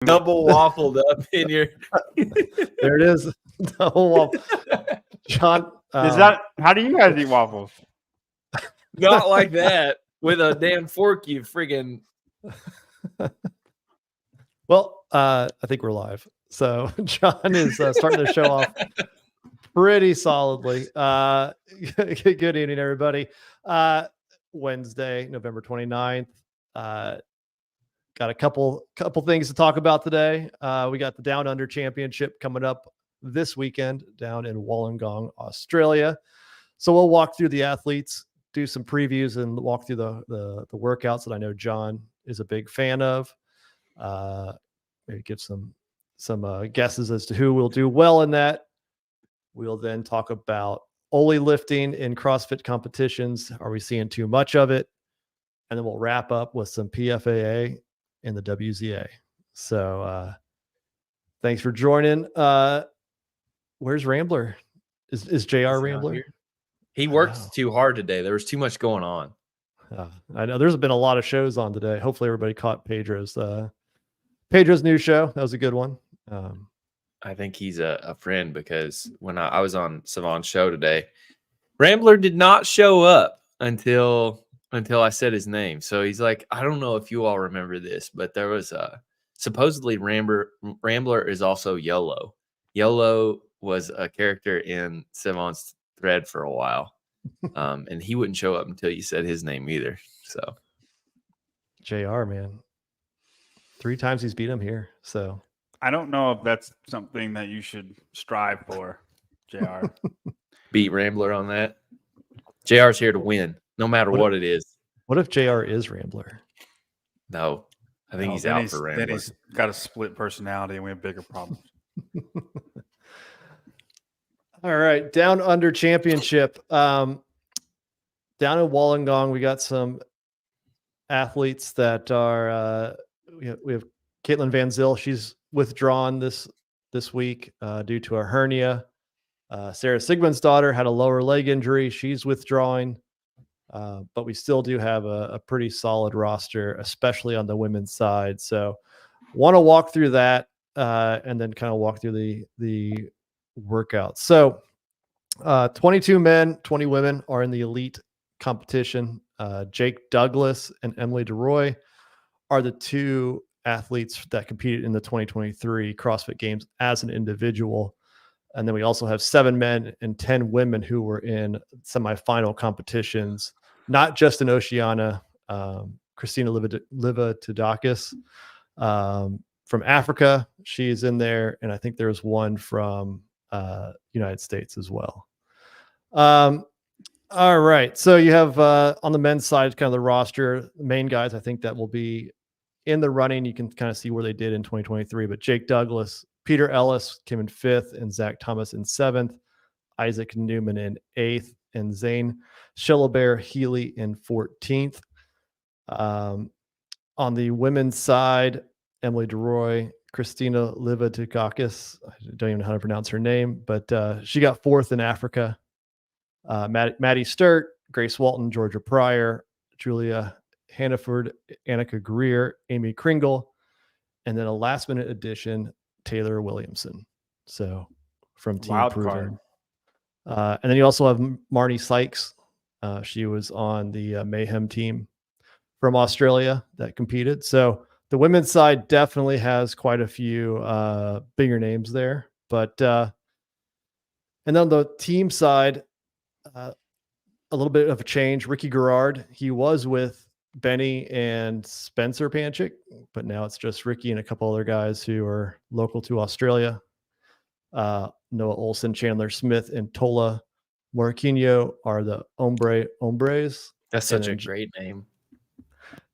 Double waffled up in your. There it is. Double waffle. John, Is that how do you guys eat waffles? Not like that with a damn fork, you friggin'. Well, I think we're live. So John is starting the show off pretty solidly. Good evening, everybody. Wednesday, November 29th. Got a couple things to talk about today. We got the Down Under Championship coming up this weekend down in Wollongong, Australia. So we'll walk through the athletes, do some previews, and walk through the workouts that I know John is a big fan of. Maybe give some guesses as to who will do well in that. We'll then talk about Olympic lifting in CrossFit competitions. Are we seeing too much of it? And then we'll wrap up with some PFAA in the WZA. So thanks for joining. Where's Rambler? Is JR Rambler? He worked too hard today. There was too much going on. I know there's been a lot of shows on today. Hopefully everybody caught Pedro's new show. That was a good one. I think he's a friend because when I was on Savon's show today, Rambler did not show up until I said his name. So he's like, I don't know if you all remember this, but there was supposedly Rambler is also YOLO. YOLO was a character in Savon's thread for a while. And he wouldn't show up until you said his name either. So JR, man. 3 times he's beat him here. So I don't know if that's something that you should strive for, JR. Beat Rambler on that. JR's here to win, no matter what it is. What if JR is Rambler? No, I think he's out for Rambler. Then he's got a split personality and we have bigger problems. All right, Down Under Championship. Down in Wollongong, we got some athletes that are we have Caitlin Van Zyl. She's withdrawn this week due to a hernia. Sarah Sigmund's daughter had a lower leg injury. She's withdrawing, but we still do have a pretty solid roster, especially on the women's side. So want to walk through that and then kind of walk through the workouts. So 22 men, 20 women are in the elite competition. Jake Douglas and Emily DeRoy are the 2 athletes that competed in the 2023 CrossFit Games as an individual. And then we also have 7 men and 10 women who were in semifinal competitions, not just in Oceania. Christina Livadakis from Africa, she's in there. And I think there's one from United States as well. All right. So you have on the men's side, kind of the roster, the main guys, I think that will be in the running. You can kind of see where they did in 2023, but Jake Douglas, Peter Ellis came in 5th and Zach Thomas in 7th, Isaac Newman in 8th, and Zane Shillabere Healy in 14th. On the women's side, Emily DeRoy, Christina Livadakis, I don't even know how to pronounce her name, but she got 4th in Africa. Maddie Sturt, Grace Walton, Georgia Pryor, Julia Hannaford, Annika Greer, Amy Kringle, and then a last-minute addition, Taylor Williamson. So from Team Wild Proven. card. And then you also have Marnie Sykes. She was on the Mayhem team from Australia that competed. So the women's side definitely has quite a few bigger names there. But and then the team side, a little bit of a change. Ricky Garrard, he was with Benny and Spencer Panchik, but now it's just Ricky and a couple other guys who are local to Australia. Noah Olson, Chandler Smith, and Tola Morquinho are the Hombres. That's such a great name.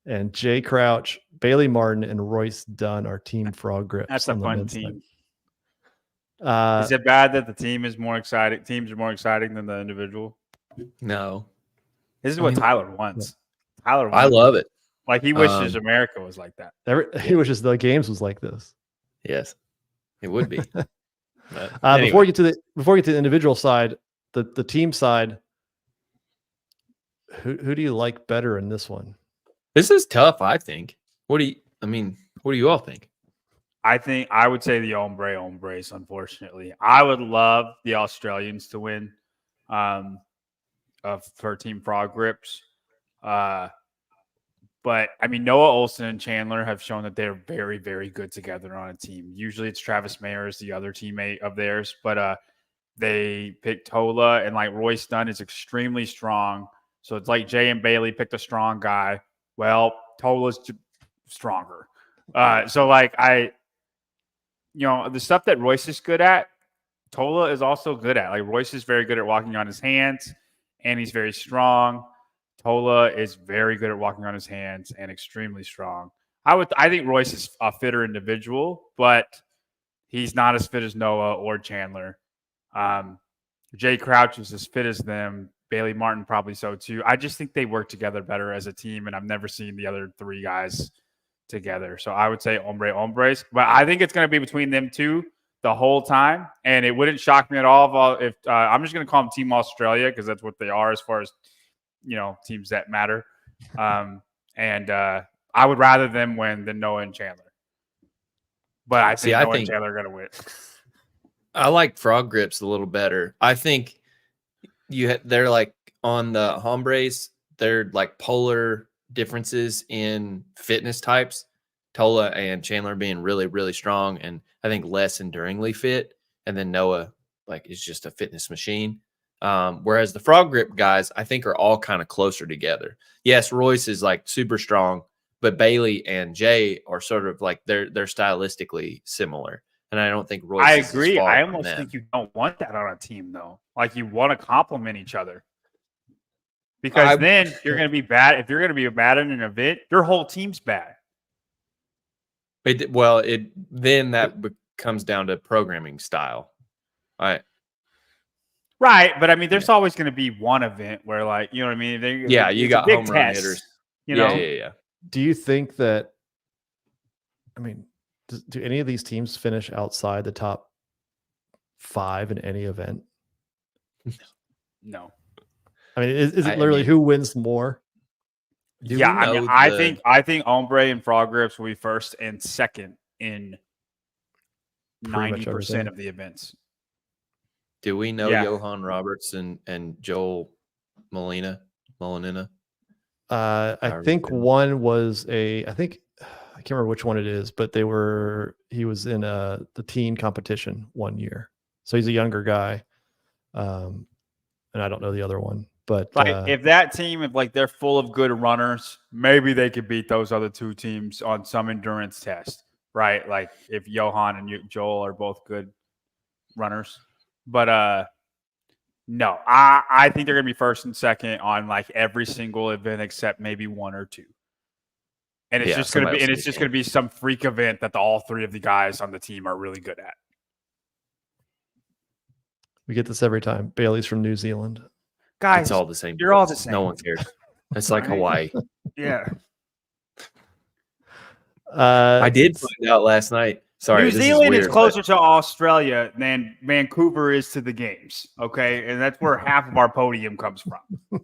And Jay Crouch, Bailey Martin, and Royce Dunn are Team Frog Grips. That's a fun team. Is Is it bad that the team is more exciting? Teams are more exciting than the individual. No, This is what Tyler wants. Tyler wants I love it. Like he wishes America was like that. He wishes the games was like this. Yes, it would be. Anyway. Before we get to the individual side, the team side, who do you like better in this one? This is tough, I think. What do you all think? I think I would say the hombres, unfortunately. I would love the Australians to win for Team Frog Grips. But I mean, Noah Olsen and Chandler have shown that they're very, very good together on a team. Usually it's Travis Mayers, the other teammate of theirs, but they picked Tola, and like Royce Dunn is extremely strong. So it's like Jay and Bailey picked a strong guy. Well, Tola's stronger. So like the stuff that Royce is good at, Tola is also good at. Like Royce is very good at walking on his hands, and he's very strong. Tola is very good at walking on his hands and extremely strong. I think Royce is a fitter individual, but he's not as fit as Noah or Chandler. Jay Crouch is as fit as them. Bailey Martin probably so too. I just think they work together better as a team, and I've never seen the other three guys together. So I would say hombres, but I think it's going to be between them two the whole time, and it wouldn't shock me at all if I'm just going to call them Team Australia because that's what they are as far as teams that matter. And I would rather them win than Noah and Chandler. But I think Noah and Chandler are going to win. I like Frog Grips a little better. I think they're like on the hombres, they're like polar differences in fitness types. Tola and Chandler being really, really strong and I think less enduringly fit. And then Noah is just a fitness machine. Whereas the Frog Grip guys, I think are all kind of closer together. Yes, Royce is like super strong, but Bailey and Jay are sort of like they're stylistically similar. And I don't think Royce. I agree. I almost think you don't want that on a team though. Like you want to complement each other. Because then you're going to be bad. If you're going to be bad in an event, your whole team's bad. Then that comes down to programming style. Right. But I mean, there's always going to be one event where you know what I mean? You got home run hitters. Yeah. Do you think that, do any of these teams finish outside the top 5 in any event? No. I mean, is it literally who wins more? I think Ombre and Frog Grips will be first and second in 90% of the events. Do we know Johan Roberts and Joel Molinina? I think one was I can't remember which one it is, but he was in the teen competition one year. So he's a younger guy. And I don't know the other one, but if that team, if they're full of good runners, maybe they could beat those other two teams on some endurance test, right? Like if Johan and Joel are both good runners, but no, I think they're going to be first and second on every single event except maybe one or two. And it's just going to be some freak event that all three of the guys on the team are really good at. We get this every time. Bailey's from New Zealand. Guys, it's all the same. You're all the same. No one cares. It's like Hawaii. Yeah. I did find out last night. Sorry, New Zealand is closer to Australia than Vancouver is to the games. Okay. And that's where half of our podium comes from.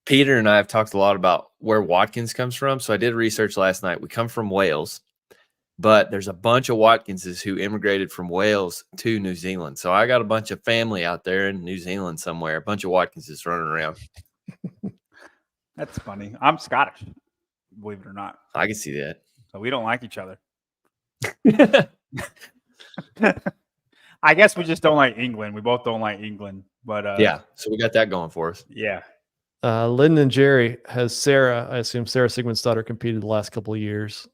Peter and I have talked a lot about where Watkins comes from. So I did research last night. We come from Wales, but there's a bunch of Watkinses who immigrated from Wales to New Zealand. So I got a bunch of family out there in New Zealand somewhere, a bunch of Watkinses running around. That's funny. I'm Scottish, believe it or not. I can see that. So we don't like each other. I guess we just don't like England. We both don't like England, but so we got that going for us. Yeah. Lyndon and Jerry has Sarah. I assume Sarah Sigmundsdottir competed the last couple of years.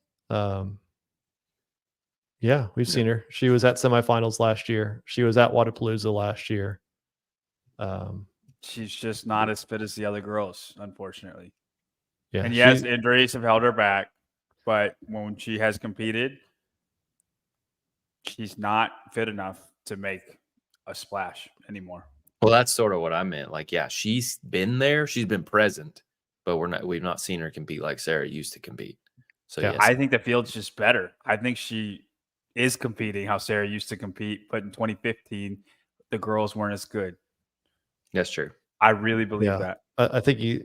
Yeah, we've seen her. She was at semifinals last year. She was at Wodapalooza last year. She's just not as fit as the other girls, unfortunately. Yeah, and yes, injuries have held her back, but when she has competed, she's not fit enough to make a splash anymore. Well, that's sort of what I meant. She's been there, she's been present, but we've not seen her compete like Sarah used to compete. So yes. I think the field's just better. I think she is competing how Sarah used to compete, but in 2015, the girls weren't as good. That's true. I really believe that. I think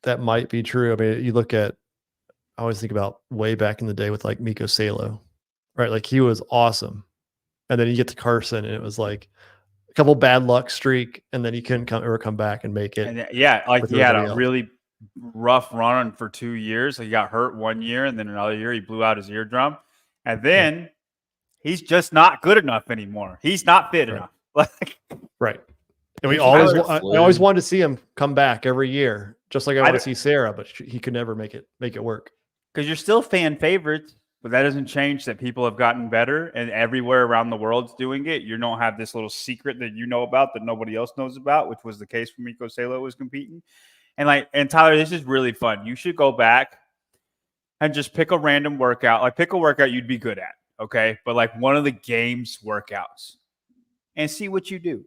that might be true. I mean, I always think about way back in the day with Miko Salo, right? Like he was awesome. And then you get to Carson and it was like a couple bad luck streak, and then he couldn't come back and make it. And yeah, like with he had a everybody else. really rough run for 2 years. Like he got hurt 1 year, and then another year he blew out his eardrum. And then he's just not good enough anymore. He's not fit enough. Like, right. And I always wanted to see him come back every year, just like I want to see Sarah, but he could never make it work. Because you're still fan favorites, but that doesn't change that people have gotten better, and everywhere around the world's doing it. You don't have this little secret that you know about that nobody else knows about, which was the case when Miko Salo was competing. And Tyler, this is really fun. You should go back and just pick a random workout. Like pick a workout you'd be good at, okay? But like one of the games workouts and see what you do.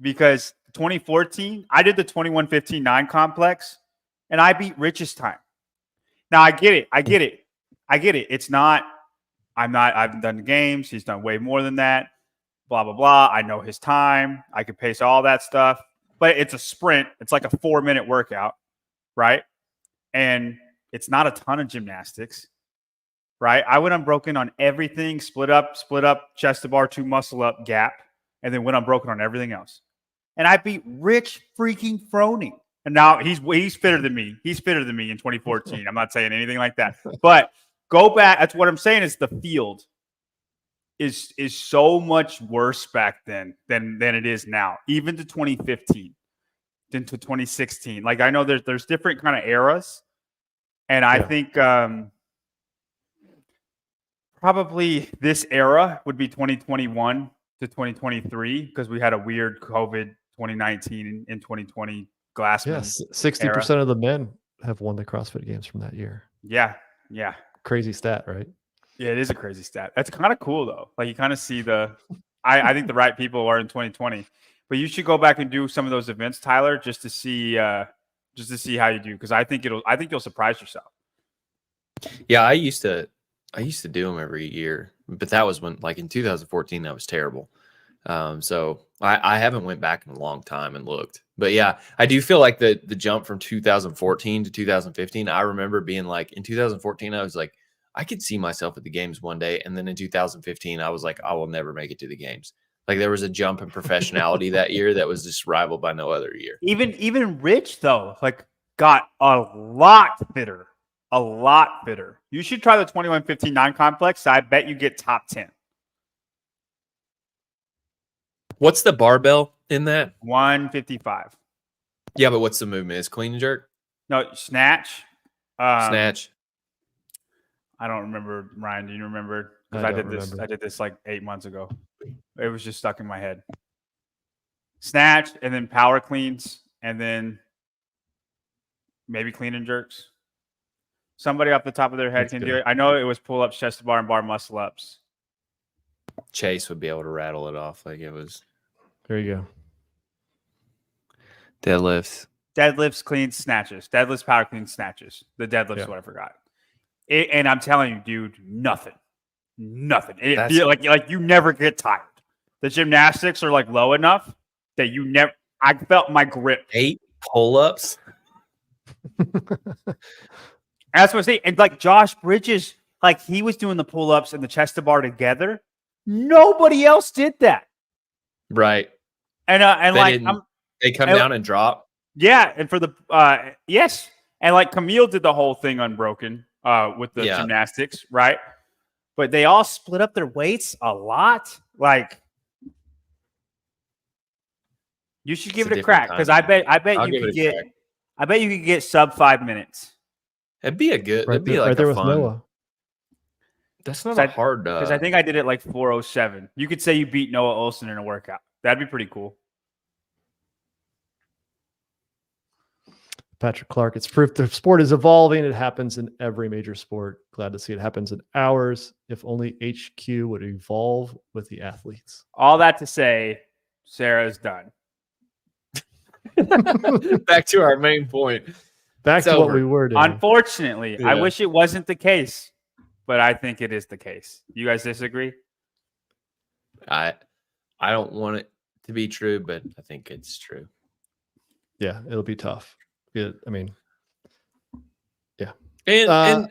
Because 2014, I did the 21:15:9 complex and I beat Rich's time. Now I get it. It's not, I've done games. He's done way more than that. Blah, blah, blah. I know his time. I could pace all that stuff. But it's a sprint. It's like a 4-minute workout, right? And it's not a ton of gymnastics, right? I went unbroken on everything, split up, chest to bar, 2 muscle up, gap, and then went unbroken on everything else. And I beat Rich freaking Froning. And now he's fitter than me. He's fitter than me in 2014. I'm not saying anything like that. But go back. That's what I'm saying is the field is so much worse back then than it is now, even to 2015, than to 2016. Like I know there's different kind of eras, and I think probably this era would be 2021 to 2023 because we had a weird COVID 2019 and 2020 Glassman. Yes, 60% of the men have won the CrossFit Games from that year. Yeah. Crazy stat, right? Yeah, it is a crazy stat. That's kind of cool though. Like you kind of see I think the right people are in 2020. But you should go back and do some of those events, Tyler, just to see how you do, because I think you'll surprise yourself. Yeah, I used to do them every year, but that was when, like in 2014, that was terrible. So I haven't went back in a long time and looked, but yeah, I do feel like the jump from 2014 to 2015. I remember being like in 2014, I was like, I could see myself at the games one day. And then in 2015, I was like, I will never make it to the games. Like there was a jump in professionality that year that was just rivaled by no other year. Even Rich though, like got a lot fitter. You should try the 21:15:9 complex. I bet you get top 10. What's the barbell in that? 155. Yeah, but what's the movement? Is clean and jerk? No, snatch. Snatch. I don't remember. Ryan, do you remember? Because I did this like 8 months ago. It was just stuck in my head. Snatch, and then power cleans, and then maybe clean and jerks. Somebody off the top of their head can do it. I know it was pull-ups, chest to bar, and bar muscle-ups. Chase would be able to rattle it off like it was. There you go. Deadlifts, clean, snatches. Deadlifts, power clean, snatches. The deadlifts, what I forgot. And I'm telling you, dude, nothing. It feels like you never get tired. The gymnastics are like low enough that you never. I felt my grip. 8 pull-ups. That's what I say. And like Josh Bridges, like he was doing the pull-ups and the chest to bar together. Nobody else did that. Right. And they come down and drop. Yeah, and for the yes, and like Camille did the whole thing unbroken with the gymnastics, right? But they all split up their weights a lot. Like you should give it a crack because I bet you could get sub 5 minutes. It'd be it'd be like a fun. Noah. That's not hard because I think I did it like 4:07. You could say you beat Noah Olsen in a workout. That'd be pretty cool. Patrick Clark, it's proof the sport is evolving. It happens in every major sport. Glad to see it happens in ours. If only HQ would evolve with the athletes. All that to say, Sarah's done. Back to our main point. Back to what we were doing. Unfortunately, I wish it wasn't the case, but I think it is the case. You guys disagree? I don't want it to be true, but I think it's true. Yeah, it'll be tough. Yeah. And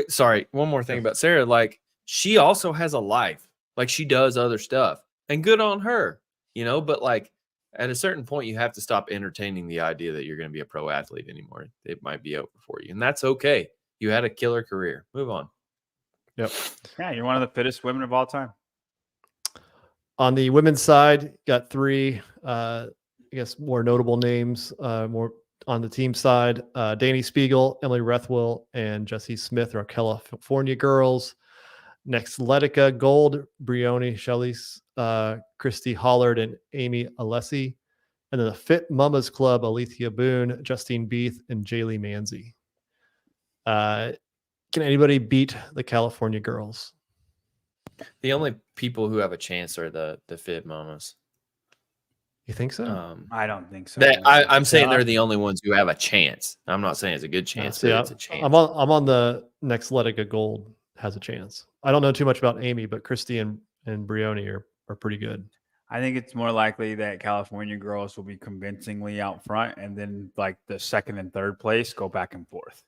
sorry, one more thing about Sarah. Like she also has a life. Like, she does other stuff, and good on her, but like at a certain point you have to stop entertaining the idea that you're going to be a pro athlete anymore. It might be over for you, and that's okay. You had a killer career. Move on. Yep. Yeah, you're one of the fittest women of all time. On the women's side, got three, I guess, more notable names, more on the team side. Danny Spiegel, Emily Rethwell, and Jessie Smith are California girls. Next, Letica Gold, Brioni Shellis, Christy Hollard, and Amy Alessi. And then the Fit Mamas Club, Alethea Boone, Justine Beath, and Jaylee Manzi. Can anybody beat the California girls? The only people who have a chance are the Fit Mamas. You think so? I don't think so. I'm saying they're the only ones who have a chance. I'm not saying it's a good chance, but it's a chance. I'm on the next Letica Gold has a chance. I don't know too much about Amy, but Christy and Brioni are pretty good. I think it's more likely that California girls will be convincingly out front, and then like the second and third place go back and forth.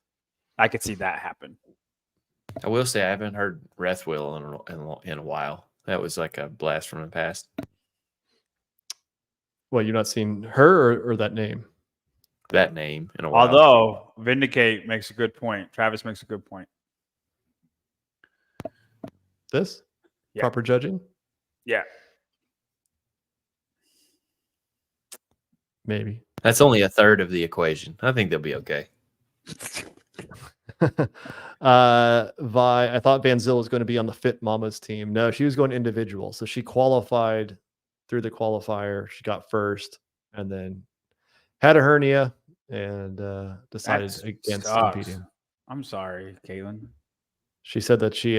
I could see that happen. I will say I haven't heard Rethwell in a while. That was like a blast from the past. Well, you've not seen her or that name? That name in a while. Although Vindicate makes a good point. Travis makes a good point. This? Yeah. Proper judging? Yeah. Maybe. That's only a third of the equation. I think they'll be okay. I thought Van Zyl was going to be on the Fit Mamas team. No, she was going individual. So she qualified through the qualifier. She got first and then had a hernia and decided against competing. I'm sorry, Caitlin. She said that she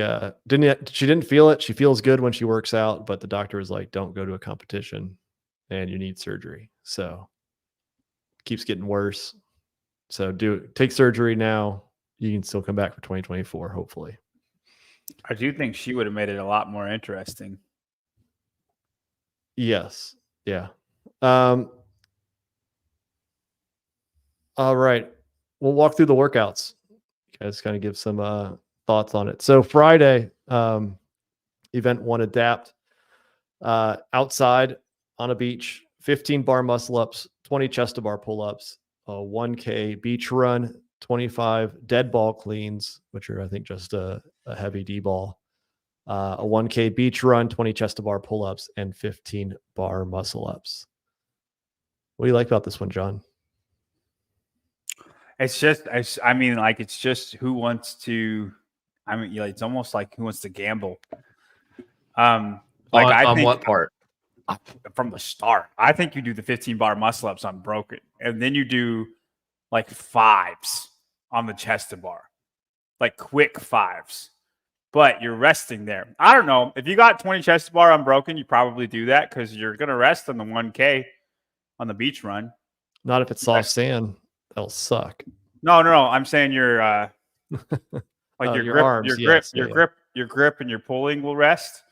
didn't feel it. She feels good when she works out, but the doctor was like, don't go to a competition and you need surgery. So keeps getting worse. So take surgery now. You can still come back for 2024, hopefully. I do think she would have made it a lot more interesting. Yes. Yeah. All right. We'll walk through the workouts. You guys kind of give some thoughts on it. So Friday, event 1 adapt, outside on a beach, 15 bar muscle ups, 20 chest to bar pull-ups, a 1K beach run, 25 dead ball cleans, which are, I think, just a heavy D ball, a 1K beach run, 20 chest to bar pull-ups, and 15 bar muscle ups. What do you like about this one, John? It's just, I mean, like, it's just who wants to, I mean, it's almost like who wants to gamble. On what part? From the start, I think you do the 15 bar muscle ups unbroken, and then you do like 5s on the chest to bar, like quick 5s, but you're resting there. I don't know if you got 20 chest to bar unbroken, you probably do that because you're going to rest on the 1K on the beach run. Not if it's soft sand. That'll suck. No. I'm saying your like your grip, arms, your grip and your pulling will rest.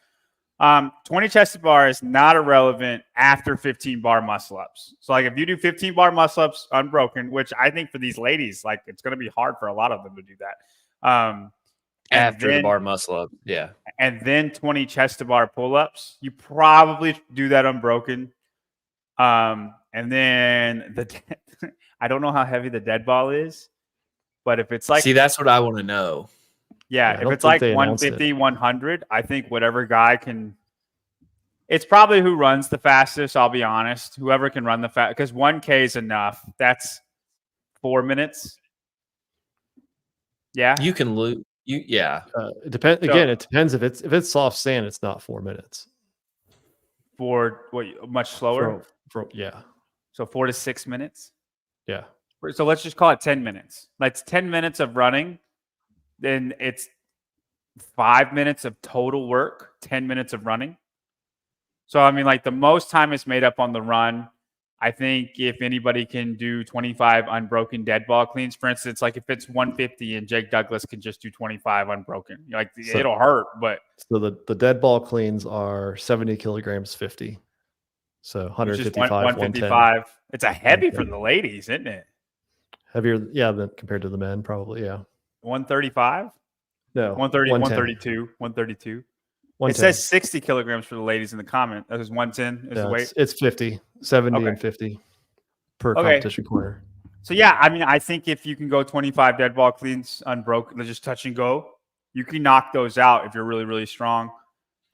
20 chest bar is not irrelevant after 15 bar muscle ups. So like if you do 15 bar muscle ups unbroken, which I think for these ladies, like it's going to be hard for a lot of them to do that. After the bar muscle up. Yeah. And then 20 chest to bar pull ups, you probably do that unbroken. And then I don't know how heavy the dead ball is, but if it's like, see, that's what I want to know. Yeah, if it's like 150, 100, I think whatever guy can. It's probably who runs the fastest. I'll be honest. Whoever can run the fast, because 1K is enough. That's 4 minutes. Yeah, you can lose. Yeah, it depends. Again, it depends if it's soft sand. It's not 4 minutes. For what? Much slower. Yeah. So 4 to 6 minutes. Yeah. So let's just call it 10 minutes. That's 10 minutes of running. Then it's 5 minutes of total work, 10 minutes of running. So, I mean, like the most time is made up on the run. I think if anybody can do 25 unbroken dead ball cleans, for instance, like if it's 150 and Jake Douglas can just do 25 unbroken, like it'll hurt. But so the dead ball cleans are 70 kilograms, 50. So 155, 155. It's a heavy for the ladies, isn't it? Heavier, yeah, than compared to the men, probably, yeah. 135? No. 130, 110. 132. It 110. says 60 kilograms for the ladies in the comment. That was 110 is the weight. It's 50, 70 Okay. and 50 per Okay. competition corner. So yeah, I mean, I think if you can go 25 dead ball cleans unbroken, just touch and go, you can knock those out if you're really, really strong.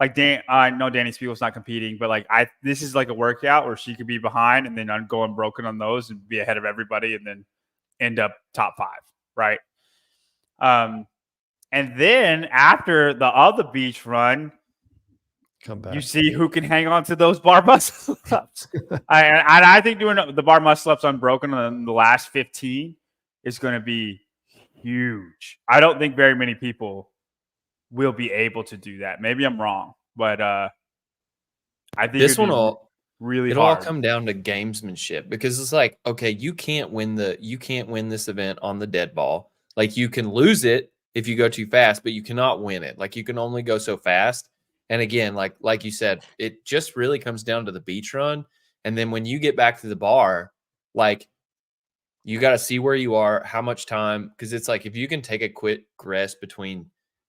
Like I know Danny Spiegel's not competing, but like this is like a workout where she could be behind and then go unbroken on those and be ahead of everybody and then end up top 5, right? And then after the other beach run, Come back. you see who can hang on to those bar muscle ups. I think doing the bar muscle ups unbroken on the last 15 is going to be huge. I don't think very many people will be able to do that. Maybe I'm wrong, but I think This one will really it'll hard. all come down to gamesmanship, because it's like, okay, you can't win this event on the dead ball. Like, you can lose it if you go too fast, but you cannot win it. Like, you can only go so fast. And again, like you said, it just really comes down to the beach run. And then when you get back to the bar, like, you got to see where you are, how much time, because it's like, if you can take a quick rest between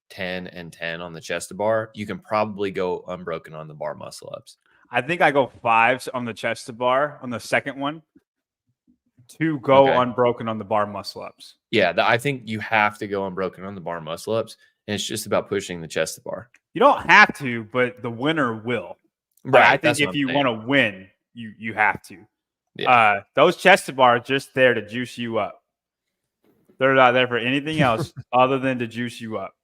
10 and 10 on the chest to bar, you can probably go unbroken on the bar muscle ups. I think I go 5s on the chest to bar on the second one to go unbroken on the bar muscle ups. Yeah, I think you have to go unbroken on the bar muscle ups, and it's just about pushing the chest to bar. You don't have to, but the winner will. Right. I think if you want to win, you have to. Yeah. Those chest to bar are just there to juice you up. They're not there for anything else other than to juice you up.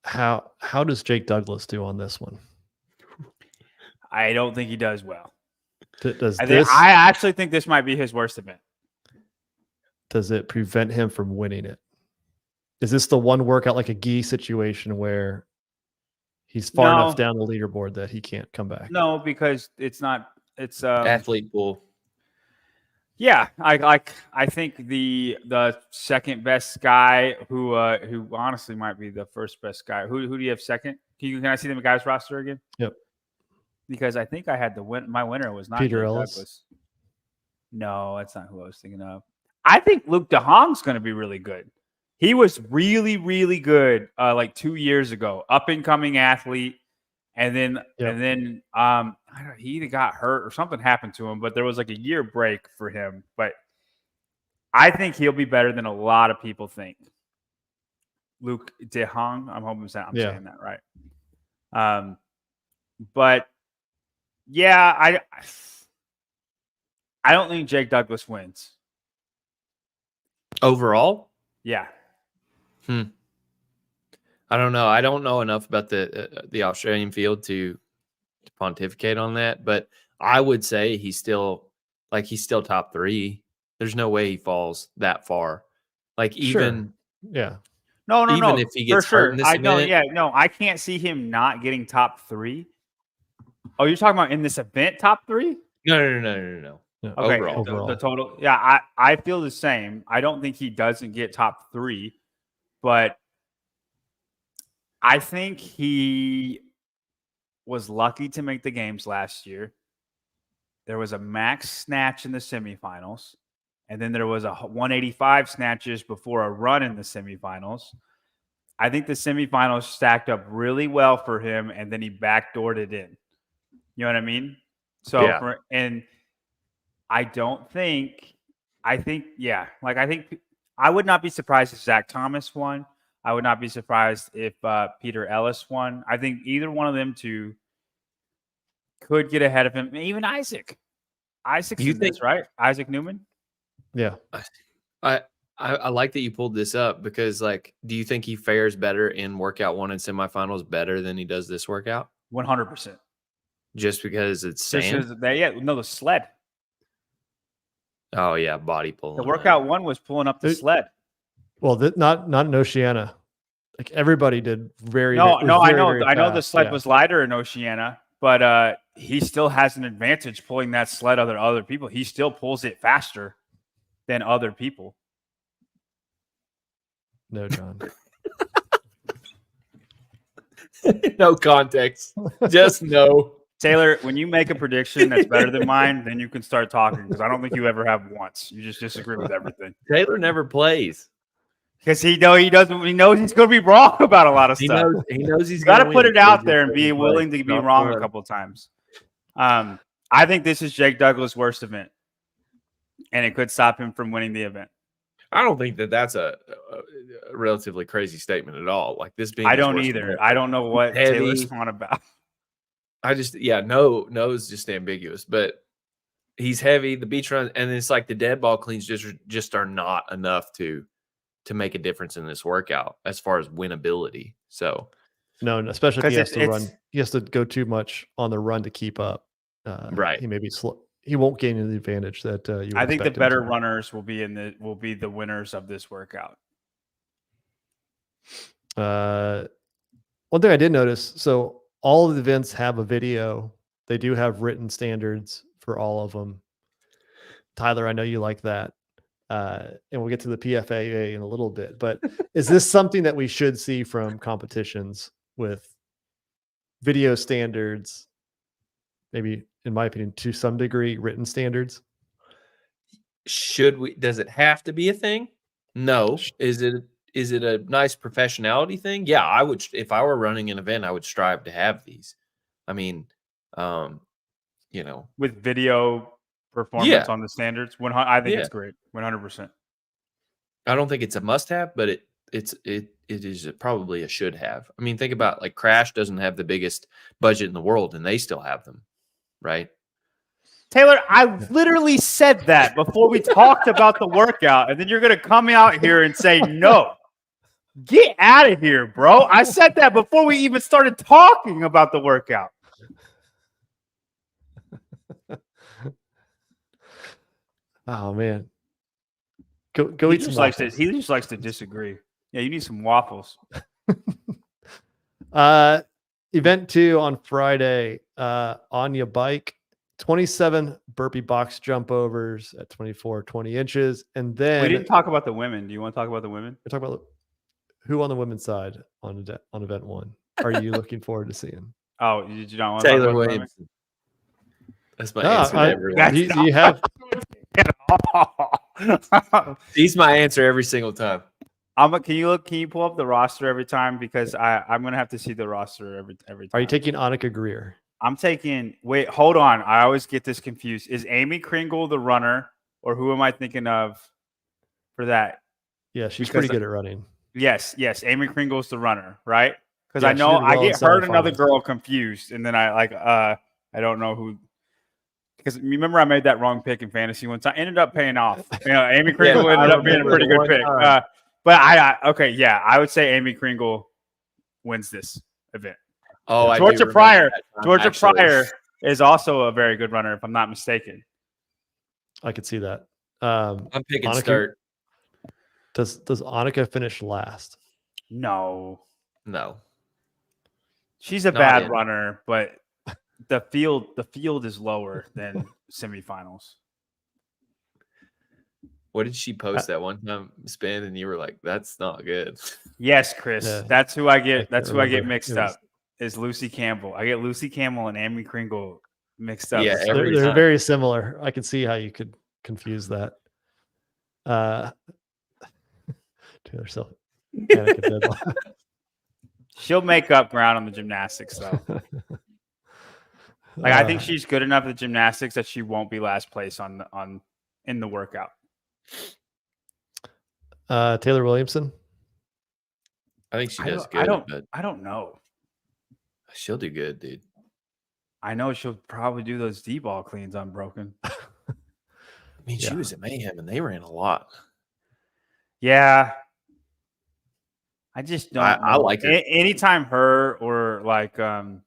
How does Jake Douglas do on this one? I don't think he does well. I actually think this might be his worst event. Does it prevent him from winning it? Is this the one workout like a Gee situation where he's far enough down the leaderboard that he can't come back? No, because it's not. It's athlete pool. Yeah, I think the second best guy who honestly might be the first best guy. Who do you have second? Can I see the guys roster again? Yep. Because I think I had my winner was not Peter Ellis. Douglas. No, that's not who I was thinking of. I think Luke DeHong's going to be really good. He was really, really good like 2 years ago, up and coming athlete. And then he either got hurt or something happened to him, but there was like a year break for him. But I think he'll be better than a lot of people think. Luke DeHong, I'm hoping I'm saying that right. But yeah, I don't think Jake Douglas wins overall. Yeah. I don't know. I don't know enough about the Australian field to pontificate on that, but I would say he's still top 3. There's no way he falls that far. Like, even No. Even if he gets hurt in this event, I can't see him not getting top 3. Oh, you're talking about in this event, top 3? No. Okay, overall. The total. Yeah, I feel the same. I don't think he doesn't get top 3, but I think he was lucky to make the games last year. There was a max snatch in the semifinals, and then there was a 185 snatches before a run in the semifinals. I think the semifinals stacked up really well for him, and then he backdoored it in. You know what I mean? So, I think I would not be surprised if Zach Thomas won. I would not be surprised if Peter Ellis won. I think either one of them two could get ahead of him. Even Isaac. Isaac's in this, right? Isaac Newman? Yeah. I like that you pulled this up, because, like, do you think he fares better in workout 1 and semifinals better than he does this workout? 100%. Just because it's sand? The sled. Oh, yeah, body pulling. The workout 1 was pulling up the sled. Well, not in Oceania. Like, everybody did very. I know. Very I know the fast. sled was lighter in Oceania, but he still has an advantage pulling that sled other people. He still pulls it faster than other people. No, John. No context. Just no. Taylor, when you make a prediction that's better than mine, then you can start talking, because I don't think you ever have once. You just disagree with everything. Taylor never plays. Because he knows he's going to be wrong about a lot of stuff. He knows he's Got to gonna put win, it so he out just there and doesn't be play. willing to be Not wrong for a him. couple of times. I think this is Jake Douglas' worst event, and it could stop him from winning the event. I don't think that's a relatively crazy statement at all. Like this being, I his don't worst either. event. I don't know what Heavy. Taylor's on about. No is just ambiguous, but he's heavy. The beach run, and it's like the dead ball cleans just are not enough to make a difference in this workout as far as winnability. So No, especially if he has to run. it's- He has to go too much on the run to keep up. Right. He may be slow. He won't gain any advantage that you would I think the expect him better to. runners will be the winners of this workout. One thing I did notice, so all of the events have a video. They do have written standards for all of them. Tyler, I know you like that. And we'll get to the PFAA in a little bit, but is this something that we should see from competitions with video standards? Maybe, in my opinion, to some degree, written standards. does it have to be a thing? No. Is it a nice professionality thing? Yeah, I would. If I were running an event, I would strive to have these. I mean, With video performance on the standards, I think it's great, 100%. I don't think it's a must-have, but it is probably a should-have. I mean, think about like Crash doesn't have the biggest budget in the world, and they still have them, right? Taylor, I literally said that before we talked about the workout, and then you're going to come out here and say no. Get out of here, bro. I said that before we even started talking about the workout. Oh man, go eat some waffles. He just likes to disagree. Yeah, you need some waffles. Event 2 on Friday. On your bike, 27 burpee box jump overs at 20 inches, and then We didn't talk about the women. Do you want to talk about the women? we're talking about who on the women's side on event 1 are you looking forward to seeing? Oh, did you not want to talk Taylor about the women? Williamson. That's my answer to everyone. Do you have He's my answer every single time. Can you pull up the roster every time, because I'm gonna have to see the roster every time. Are you taking Annika Greer? I'm taking. Wait, hold on. I always get this confused. Is Amy Kringle the runner, or who am I thinking of for that? Yeah, she's Because pretty good at running. Yes. Amy Kringle's the runner, right? Because Yeah, I know she did well I in get her and another semifinals. girl confused, and then I don't know who. Because remember, I made that wrong pick in fantasy once. I ended up paying off. Amy Kringle Yeah, ended I up being a remember pretty the good one pick. time. But I would say Amy Kringle wins this event. Oh, I do Georgia remember Pryor. that time, Georgia actually. Pryor is also a very good runner, if I'm not mistaken. I could see that. I'm picking Annika- Sturt. Does Annika finish last? No, No. she's a Not bad in. runner, but the field is lower than semifinals. What did she post that one time, Spin? And you were like, "That's not good." Yes, Chris. Yeah. That's who I get. I That's can't who I get remember. mixed It was- up. Is Lucy Campbell. I get Lucy Campbell and Amy Kringle mixed up. Yeah, So- every They're time. very similar. I can see how you could confuse that. Taylor Swift. Annika Deadlock. she'll make up ground on the gymnastics, though. Like I think she's good enough at gymnastics that she won't be last place in the workout. Taylor Williamson. I think she I does don't- good, but I don't know. she'll do good, dude. I know she'll probably do those D-ball cleans unbroken. I mean, Yeah. she was at Mayhem, and they ran a lot. Yeah. I just don't I know. like her. Anytime her or like the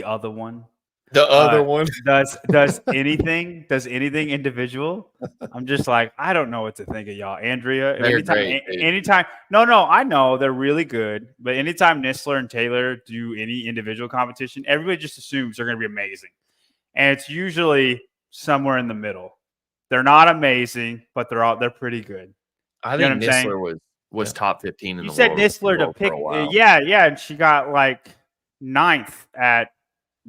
other one The other one. does anything individual, I'm just like, I don't know what to think of y'all. Andrea, They're great, dude. anytime, no, I know they're really good, but anytime Nistler and Taylor do any individual competition, everybody just assumes they're going to be amazing, and it's usually somewhere in the middle. They're not amazing, but they're pretty good. I You know think what I'm saying? Nistler was top 15 in You the said world. Nistler to for a pick, while. yeah, and she got like 9th at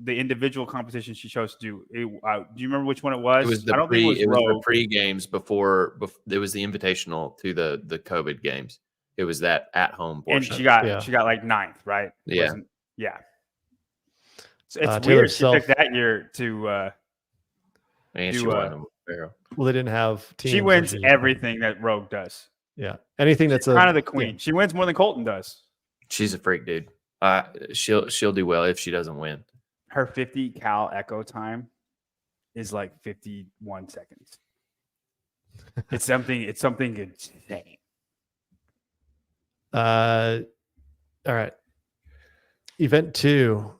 the individual competition she chose to do. Do you remember which one it was? It was the I don't think it was the rogue. pre games before it was the invitational to the COVID games. It was that at home And portion. she got like 9th, right? Yeah. Yeah. So Taylor it's weird. She self- took that year to And do, she won them. Barrel. Well, they didn't have teams. she wins just- everything that Rogue does. Yeah. Anything that's Kind of the queen. She wins more than Colton does. She's a freak, dude. She'll do well if she doesn't win. Her 50 cal echo time is like 51 seconds. It's something insane. All right. Event 2.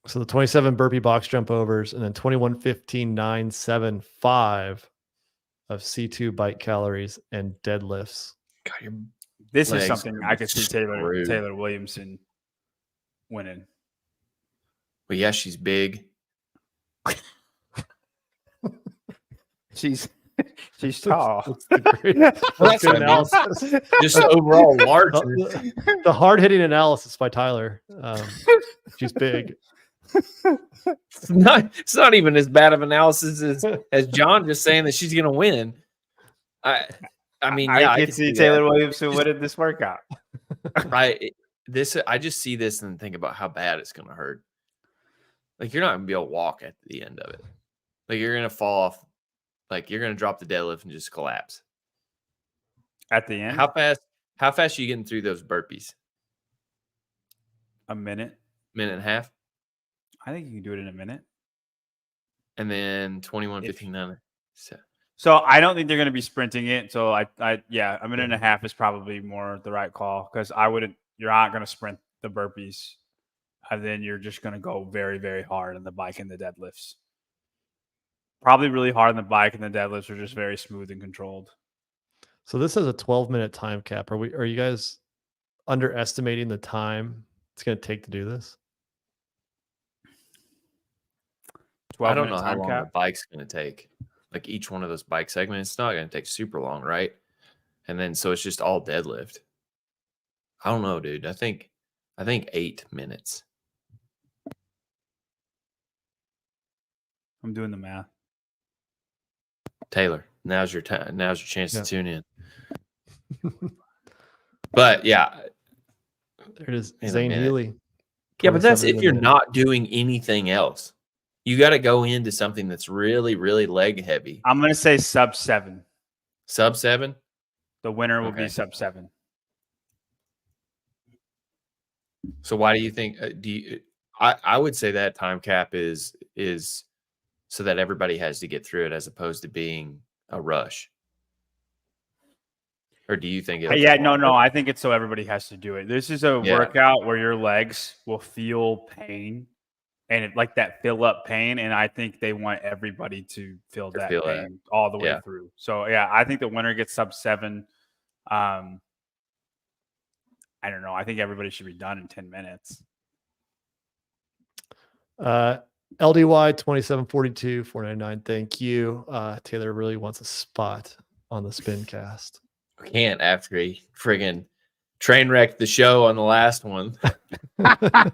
So the 27 burpee box jump overs and then 21:15.975 of C2 bike calories and deadlifts. God, This is legs something are I could see screwed. Taylor Williamson winning. But yeah, she's big. She's tall. That's Good what I mean. analysis. Just overall large. The hard-hitting analysis by Tyler. She's big. It's not even as bad of analysis as John just saying that she's gonna win. I mean, yeah, I I could see Taylor Williamson winning this workout. Right. I just see this and think about how bad it's gonna hurt. Like you're not gonna be able to walk at the end of it. Like you're gonna fall off. Like you're gonna drop the deadlift and just collapse. At the end, How fast are you getting through those burpees? a minute. Minute and a half, I think you can do it in a minute. and then 21:15.9. So I don't think they're going to be sprinting it. So a minute and a half is probably more the right call because you're not going to sprint the burpees, and then you're just going to go very, very hard on the bike and the deadlifts. Probably really hard on the bike, and the deadlifts are just very smooth and controlled. So this is a 12-minute time cap. Are you guys underestimating the time it's going to take to do this? I don't know how long the bike's going to take. Like each one of those bike segments, it's not going to take super long, right? And then so it's just all deadlift. I don't know, dude. I think 8 minutes. I'm doing the math. Taylor, now's your time. Now's your chance Yeah. to tune in. But yeah, There it is. In a Zane minute. Healy. yeah, but that's 27 if you're minutes. not doing anything else. You got to go into something that's really, really leg heavy. I'm going to say sub 7. Sub 7. The winner will be Okay. sub 7. So why do you think? I would say that time cap is so that everybody has to get through it as opposed to being a rush. Or do you think? No. I think it's so everybody has to do it. This is a Yeah. workout where your legs will feel pain and like that fill up pain. And I think they want everybody to feel that pain all the way through. So yeah, I think the winner gets sub 7. I don't know. I think everybody should be done in 10 minutes. LDY 2742 499. Thank you. Taylor really wants a spot on the spin cast. Can't after he friggin' train wrecked the show on the last one. That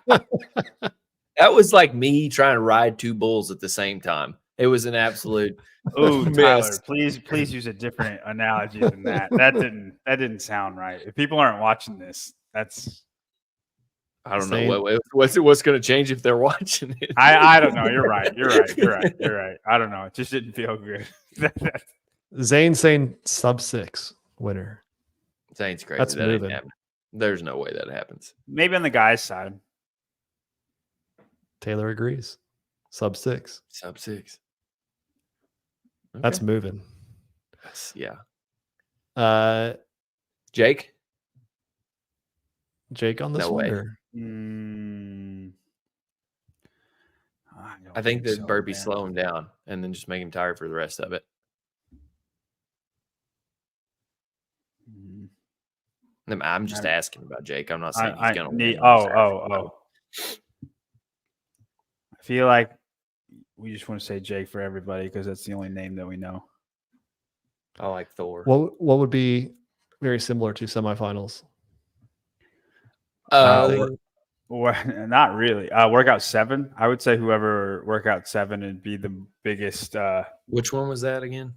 was like me trying to ride 2 bulls at the same time. It was an absolute Oh, mess. Tyler, please use a different analogy than that. That didn't sound right. If people aren't watching this, that's I don't know what's going to change if they're watching it. I don't know. You're right. I don't know. It just didn't feel good. Zane saying sub 6 winner. Zane's crazy. That's that ain't moving. happening. There's no way that happens. Maybe on the guy's side. Taylor agrees. Sub 6. Sub 6. That's Okay. moving. Yeah. Jake on this No one. way. Or? I think the burpee slow him down and then just make him tired for the rest of it. I'm just asking about Jake. I'm not saying he's going to win. I feel like we just want to say Jake for everybody because that's the only name that we know. I like Thor. What would be very similar to semifinals? Or not really. Workout 7. I would say whoever workout 7 would be the biggest. Which one was that again?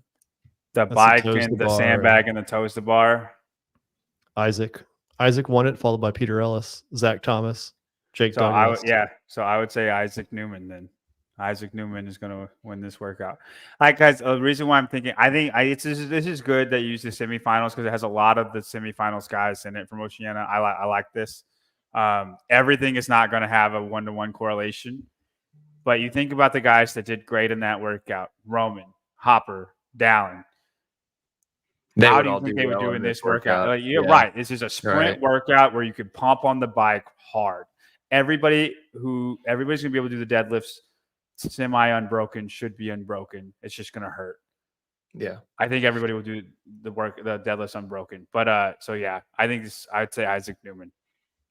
The That's the bike toes to and the bar sandbag and the toes to bar. Isaac won it, followed by Peter Ellis, Zach Thomas, Jake So I Douglas. would, yeah. So I would say Isaac Newman. Then Isaac Newman is going to win this workout. All right, guys. The reason why I'm thinking, this is good that you use the semifinals because it has a lot of the semifinals guys in it from Oceania. I like this. Everything is not going to have a 1-to-1 correlation, but you think about the guys that did great in that workout: Roman, Hopper, Dallin. How do you think they would do in this workout? Like, you're right. This is a sprint workout where you could pump on the bike hard. Everybody's going to be able to do the deadlifts semi-unbroken, should be unbroken. It's just going to hurt. Yeah. I think everybody will do the deadlifts unbroken. But so yeah, I'd say Isaac Newman.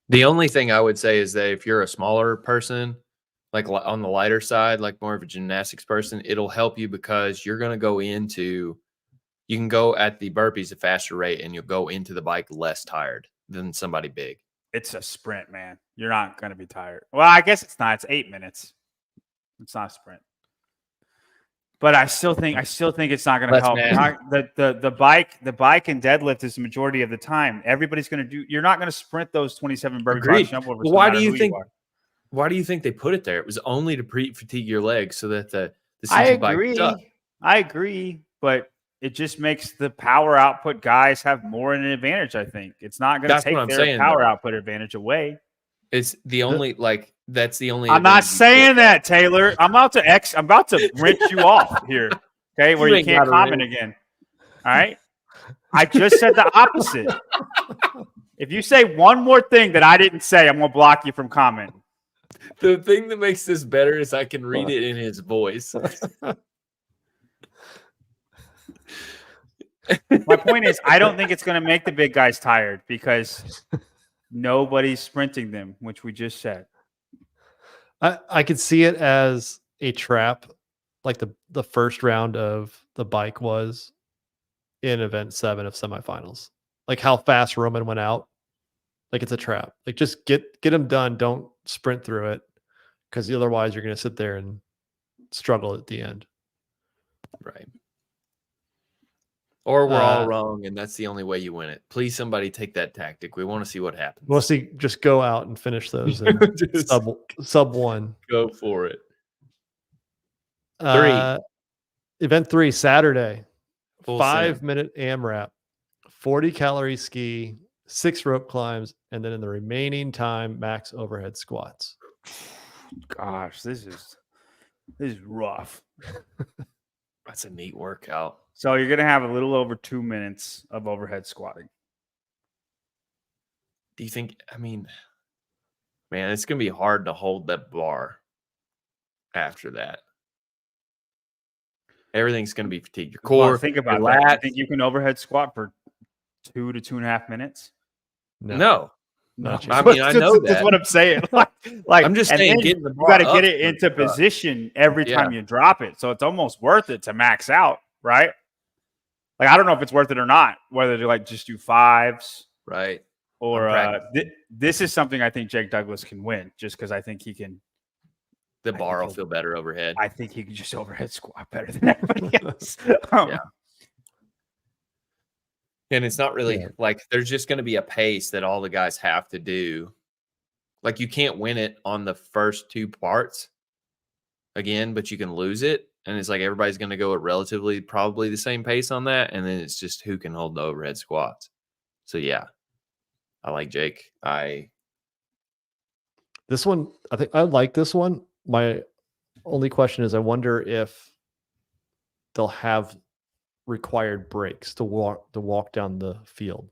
The only thing I would say is that if you're a smaller person, like on the lighter side, like more of a gymnastics person, it'll help you because you're going to go into, you can go at the burpees at a faster rate and you'll go into the bike less tired than somebody big. It's a sprint, man. You're not going to be tired. Well, I guess it's not. It's 8 minutes. It's not a sprint. But I still think it's not going to help. The bike and deadlift is the majority of the time. Everybody's going to do. You're not going to sprint those 27 burpee jump overs. Well, why do you think? Why do you think they put it there? It was only to pre-fatigue your legs so that the CT bike stuck. I agree, but it just makes the power output guys have more an advantage. I think it's not going to take their power output advantage away. It's the only that's the only. I'm not saying that, Taylor. I'm about to rinse you off here. Okay, where you can't comment again. All right. I just said the opposite. If you say one more thing that I didn't say, I'm gonna block you from commenting. The thing that makes this better is I can read it in his voice. My point is, I don't think it's going to make the big guys tired because nobody's sprinting them, which we just said. I could see it as a trap, like the first round of the bike was in event 7 of semifinals. Like how fast Roman went out. Like it's a trap. Like just get them done. Don't sprint through it because otherwise you're going to sit there and struggle at the end. Right. Or we're all wrong, and that's the only way you win it. Please, somebody take that tactic. We want to see what happens. We'll see. Just go out and finish those. And sub 1. Go for it. 3. Event 3, Saturday. Full 5-minute AMRAP, 40 calorie ski, 6 rope climbs, and then in the remaining time, max overhead squats. Gosh, this is rough. That's a neat workout. So you're going to have a little over 2 minutes of overhead squatting. Do you think, man, it's going to be hard to hold that bar after that. Everything's going to be fatigued. Your core, well, think about that. You think you can overhead squat for 2 to 2.5 minutes? No. I know that. That's what I'm saying. like I'm just saying, you got to get it into position every time you drop it. So it's almost worth it to max out, right? Like, I don't know if it's worth it or not, whether to just do 5s. Right. Or this is something I think Jake Douglas can win just because I think he can. The bar will feel better overhead. I think he can just overhead squat better than everybody else. Yeah. And it's not really like there's just going to be a pace that all the guys have to do. Like you can't win it on the first 2 parts again, but you can lose it. And it's like everybody's going to go at relatively probably the same pace on that. And then it's just who can hold the overhead squats. So, yeah, I like Jake. This one, I think I like this one. My only question is I wonder if they'll have required breaks to walk down the field.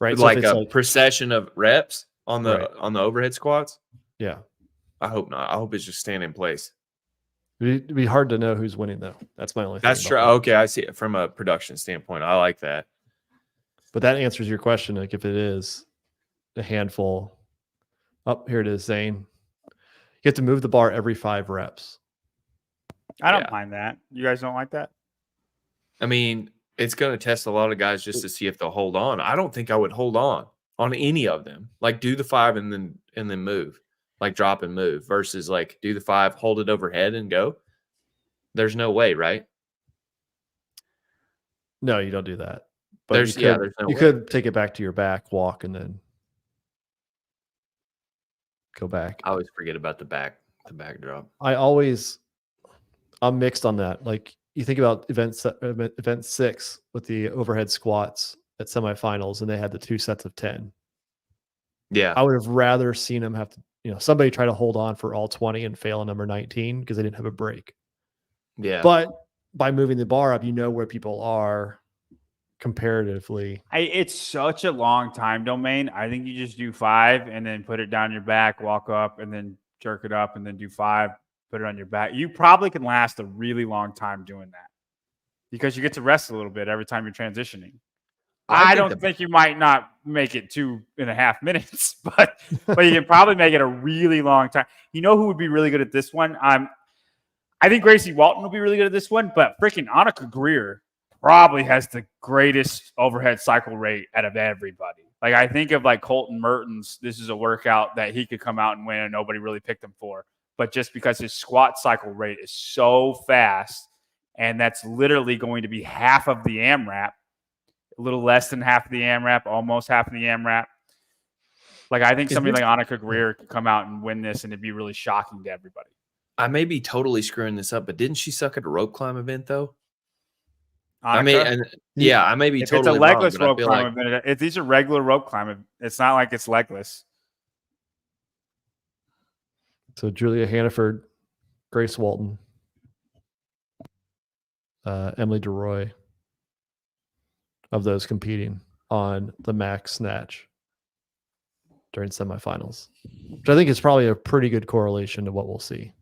Right? Like a procession of reps on the overhead squats? Yeah. I hope not. I hope it's just staying in place. It'd be hard to know who's winning, though. That's my only thing. That's true. Okay, I see it from a production standpoint. I like that. But that answers your question. Like if it is a handful. Oh, here it is, Zane. You have to move the bar every 5 reps. I don't mind that. You guys don't like that? It's going to test a lot of guys just to see if they'll hold on. I don't think I would hold on on any of them. Like do the 5 and then move, like drop and move versus like do the 5, hold it overhead and go. There's no way, right? No, you don't do that. But There's no you way. could take it back to your back, walk, and then go back. I always forget about the back drop. I'm mixed on that. Like you think about event 6 with the overhead squats at semifinals, and they had the 2 sets of 10. Yeah. I would have rather seen them have to, somebody try to hold on for all 20 and fail on number 19 because they didn't have a break. Yeah. But by moving the bar up, where people are comparatively. It's such a long time domain. I think you just do 5 and then put it down your back, walk up, and then jerk it up, and then do 5, put it on your back. You probably can last a really long time doing that because you get to rest a little bit every time you're transitioning. I don't think you might not make it 2.5 minutes, but you can probably make it a really long time. You know who would be really good at this one? I think Gracie Walton will be really good at this one, but freaking Annika Greer probably has the greatest overhead cycle rate out of everybody. Like I think of like Colton Mertens, this is a workout that he could come out and win and nobody really picked him for. But just because his squat cycle rate is so fast, and that's literally going to be half of the AMRAP, a little less than half of the AMRAP, almost half of the AMRAP. Like I think somebody like Annika Greer could come out and win this and it'd be really shocking to everybody. I may be totally screwing this up, but didn't she suck at a rope climb event though? Annika? I may be if totally it's a legless wrong, rope climb event, if these are regular rope climb, it's not like it's legless. So Julia Hannaford, Grace Walton, Emily DeRoy, of those competing on the max snatch during semifinals, which I think is probably a pretty good correlation to what we'll see.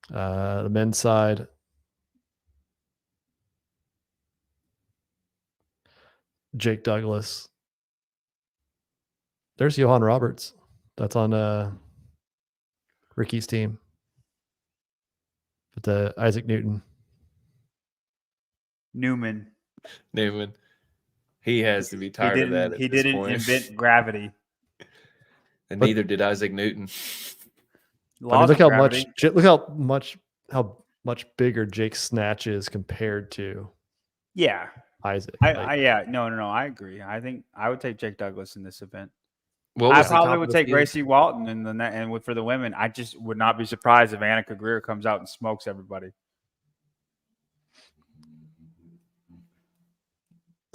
The men's side, Jake Douglas. There's Johan Roberts. That's on Ricky's team. But Isaac Newman. He has to be tired of that. He didn't invent gravity. And neither did Isaac Newton. Look how much bigger Jake's snatch is compared to Isaac. I agree. I think I would take Jake Douglas in this event. I probably would take Gracie Walton and for the women. I just would not be surprised if Annika Greer comes out and smokes everybody.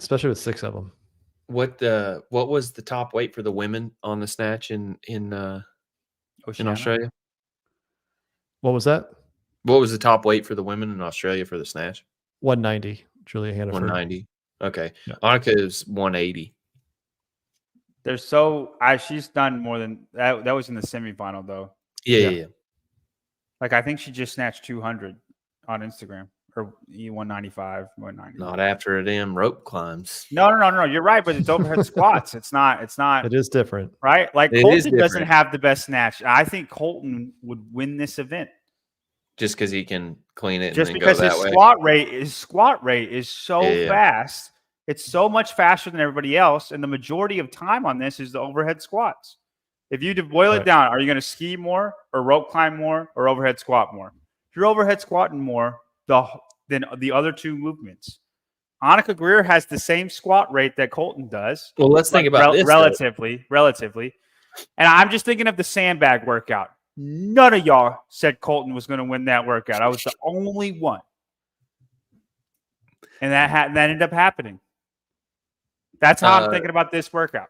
Especially with 6 of them. What was the top weight for the women on the snatch in Australia? What was that? What was the top weight for the women in Australia for the snatch? 190. Julia Hannaford. 190. Okay. Yeah. Annika is 180. She's done more than that. That was in the semifinal though. Yeah. Like I think she just snatched 200 on Instagram or 195, 190. Not after them rope climbs. No. You're right, but it's overhead squats. It's not. It is different, right? Like Colton doesn't have the best snatch. I think Colton would win this event just because he can clean it. Just and because go his way. squat rate is so fast. It's so much faster than everybody else, and the majority of time on this is the overhead squats. If you boil it down, are you going to ski more or rope climb more or overhead squat more? If you're overhead squatting more than the other 2 movements. Annika Greer has the same squat rate that Colton does. Well, let's think about this. Relatively. And I'm just thinking of the sandbag workout. None of y'all said Colton was going to win that workout. I was the only one. And that ended up happening. That's how I'm thinking about this workout.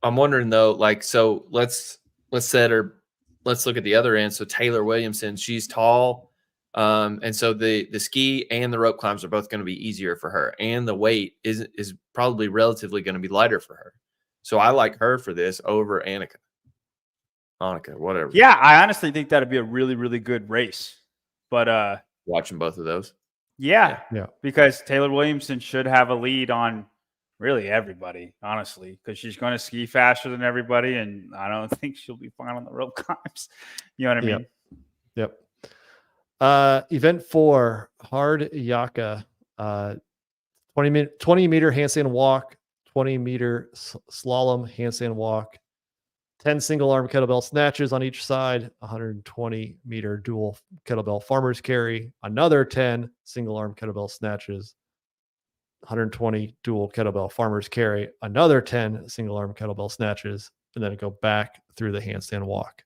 I'm wondering though, like, so let's look at the other end. So Taylor Williamson, she's tall. And so the ski and the rope climbs are both going to be easier for her. And the weight is probably relatively going to be lighter for her. So I like her for this over Annika, whatever. Yeah, I honestly think that'd be a really, really good race. But watching both of those. Yeah. Because Taylor Williamson should have a lead on really everybody, honestly, because she's going to ski faster than everybody, and I don't think she'll be fine on the rope climbs. You know what I mean? Yep. Event 4, hard Yaka, 20 meter handstand walk, 20 meter slalom handstand walk, 10 single arm kettlebell snatches on each side, 120 meter dual kettlebell farmer's carry, another 10 single arm kettlebell snatches, 120 dual kettlebell farmer's carry, another 10 single arm kettlebell snatches, and then go back through the handstand walk.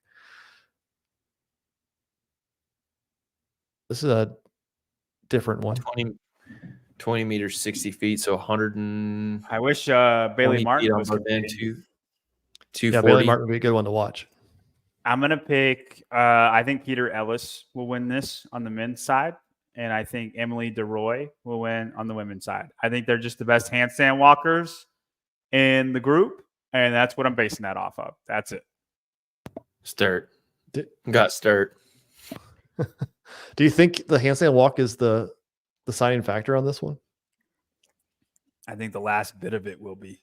This is a different one. 20 meters, 60 feet. So 100 and I wish Bailey Martin was in competing. 240. Yeah, Bailey Martin would be a good one to watch. I'm going to pick, I think Peter Ellis will win this on the men's side. And I think Emily DeRoy will win on the women's side. I think they're just the best handstand walkers in the group. And that's what I'm basing that off of. That's it. Sturt. Got Sturt. Do you think the handstand walk is the deciding factor on this one? I think the last bit of it will be.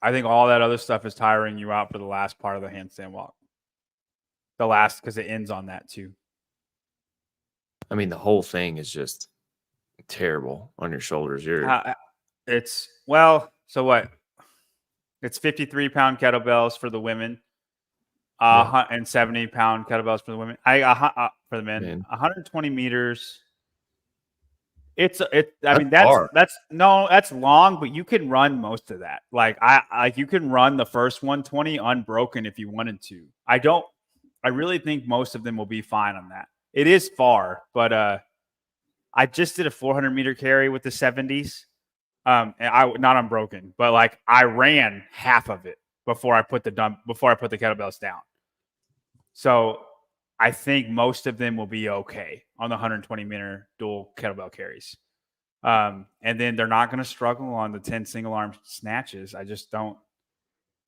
I think all that other stuff is tiring you out for the last part of the handstand walk. The last, because it ends on that too. I mean, the whole thing is just terrible on your shoulders. So what? It's 53-pound kettlebells for the women, and 70-pound kettlebells for the women. For the men, 120 meters. That's long, but you can run most of that. You can run the first 120 unbroken if you wanted to. I really think most of them will be fine on that. It is far, but I just did a 400-meter carry with the 70s. And not unbroken, but I ran half of it before I put the kettlebells down. So I think most of them will be okay on the 120-meter dual kettlebell carries. And then they're not going to struggle on the 10 single arm snatches. I just don't,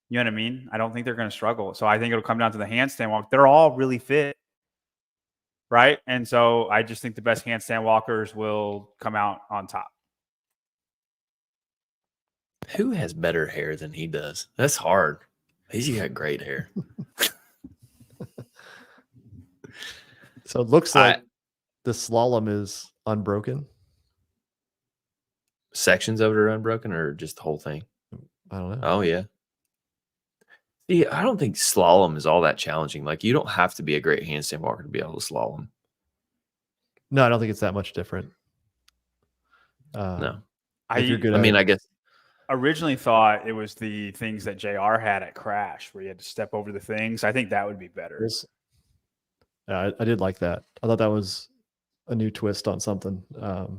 you know what I mean? I don't think they're going to struggle. So I think it'll come down to the handstand walk. They're all really fit. Right. And so I just think the best handstand walkers will come out on top. Who has better hair than he does? That's hard. He's got great hair. So it looks like the slalom is unbroken. Sections of it are unbroken or just the whole thing? I don't know. Oh, yeah. See, I don't think slalom is all that challenging. You don't have to be a great handstand walker to be able to slalom. No, I don't think it's that much different. No. I guess. Originally thought it was the things that JR had at Crash where you had to step over the things. I think that would be better. I did like that. I thought that was a new twist on something that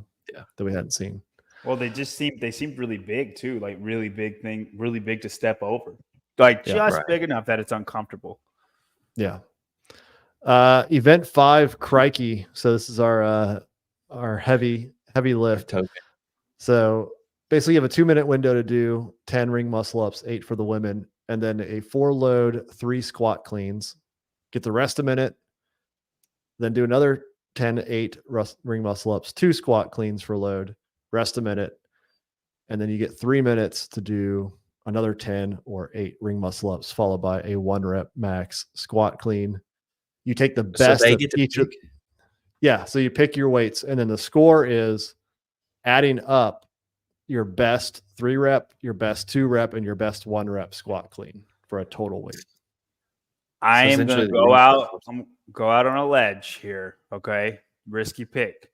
we hadn't seen. Well, they seemed really big too, really big to step over. Big enough that it's uncomfortable. Yeah. Event 5, Crikey. So this is our heavy lift. So basically you have a 2-minute window to do 10 ring muscle ups, 8 for the women, and then a 4 load, 3 squat cleans. Get the rest a minute, then do another 10, 8 ring muscle ups, 2 squat cleans for load, rest a minute, and then you get 3 minutes to do another 10 or 8 ring muscle ups, followed by a 1 rep max squat clean. You take the best of each. So you pick your weights, and then the score is adding up your best 3 rep, your best 2 rep, and your best 1 rep squat clean for a total weight. I am going to go out on a ledge here. Okay. Risky pick.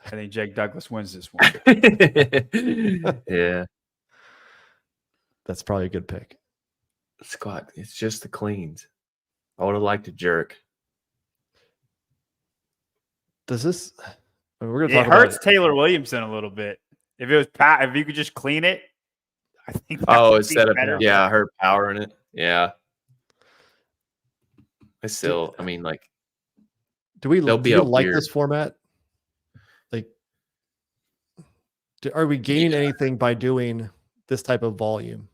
I think Jake Douglas wins this one. Yeah. That's probably a good pick. Squat. It's just the cleans. I would have liked to jerk. Does this? We're gonna talk it hurts about Taylor Williamson a little bit. If you could just clean it, I think. Instead of I heard power in it. Yeah. Do we like this format? Are we gaining anything by doing this type of volume?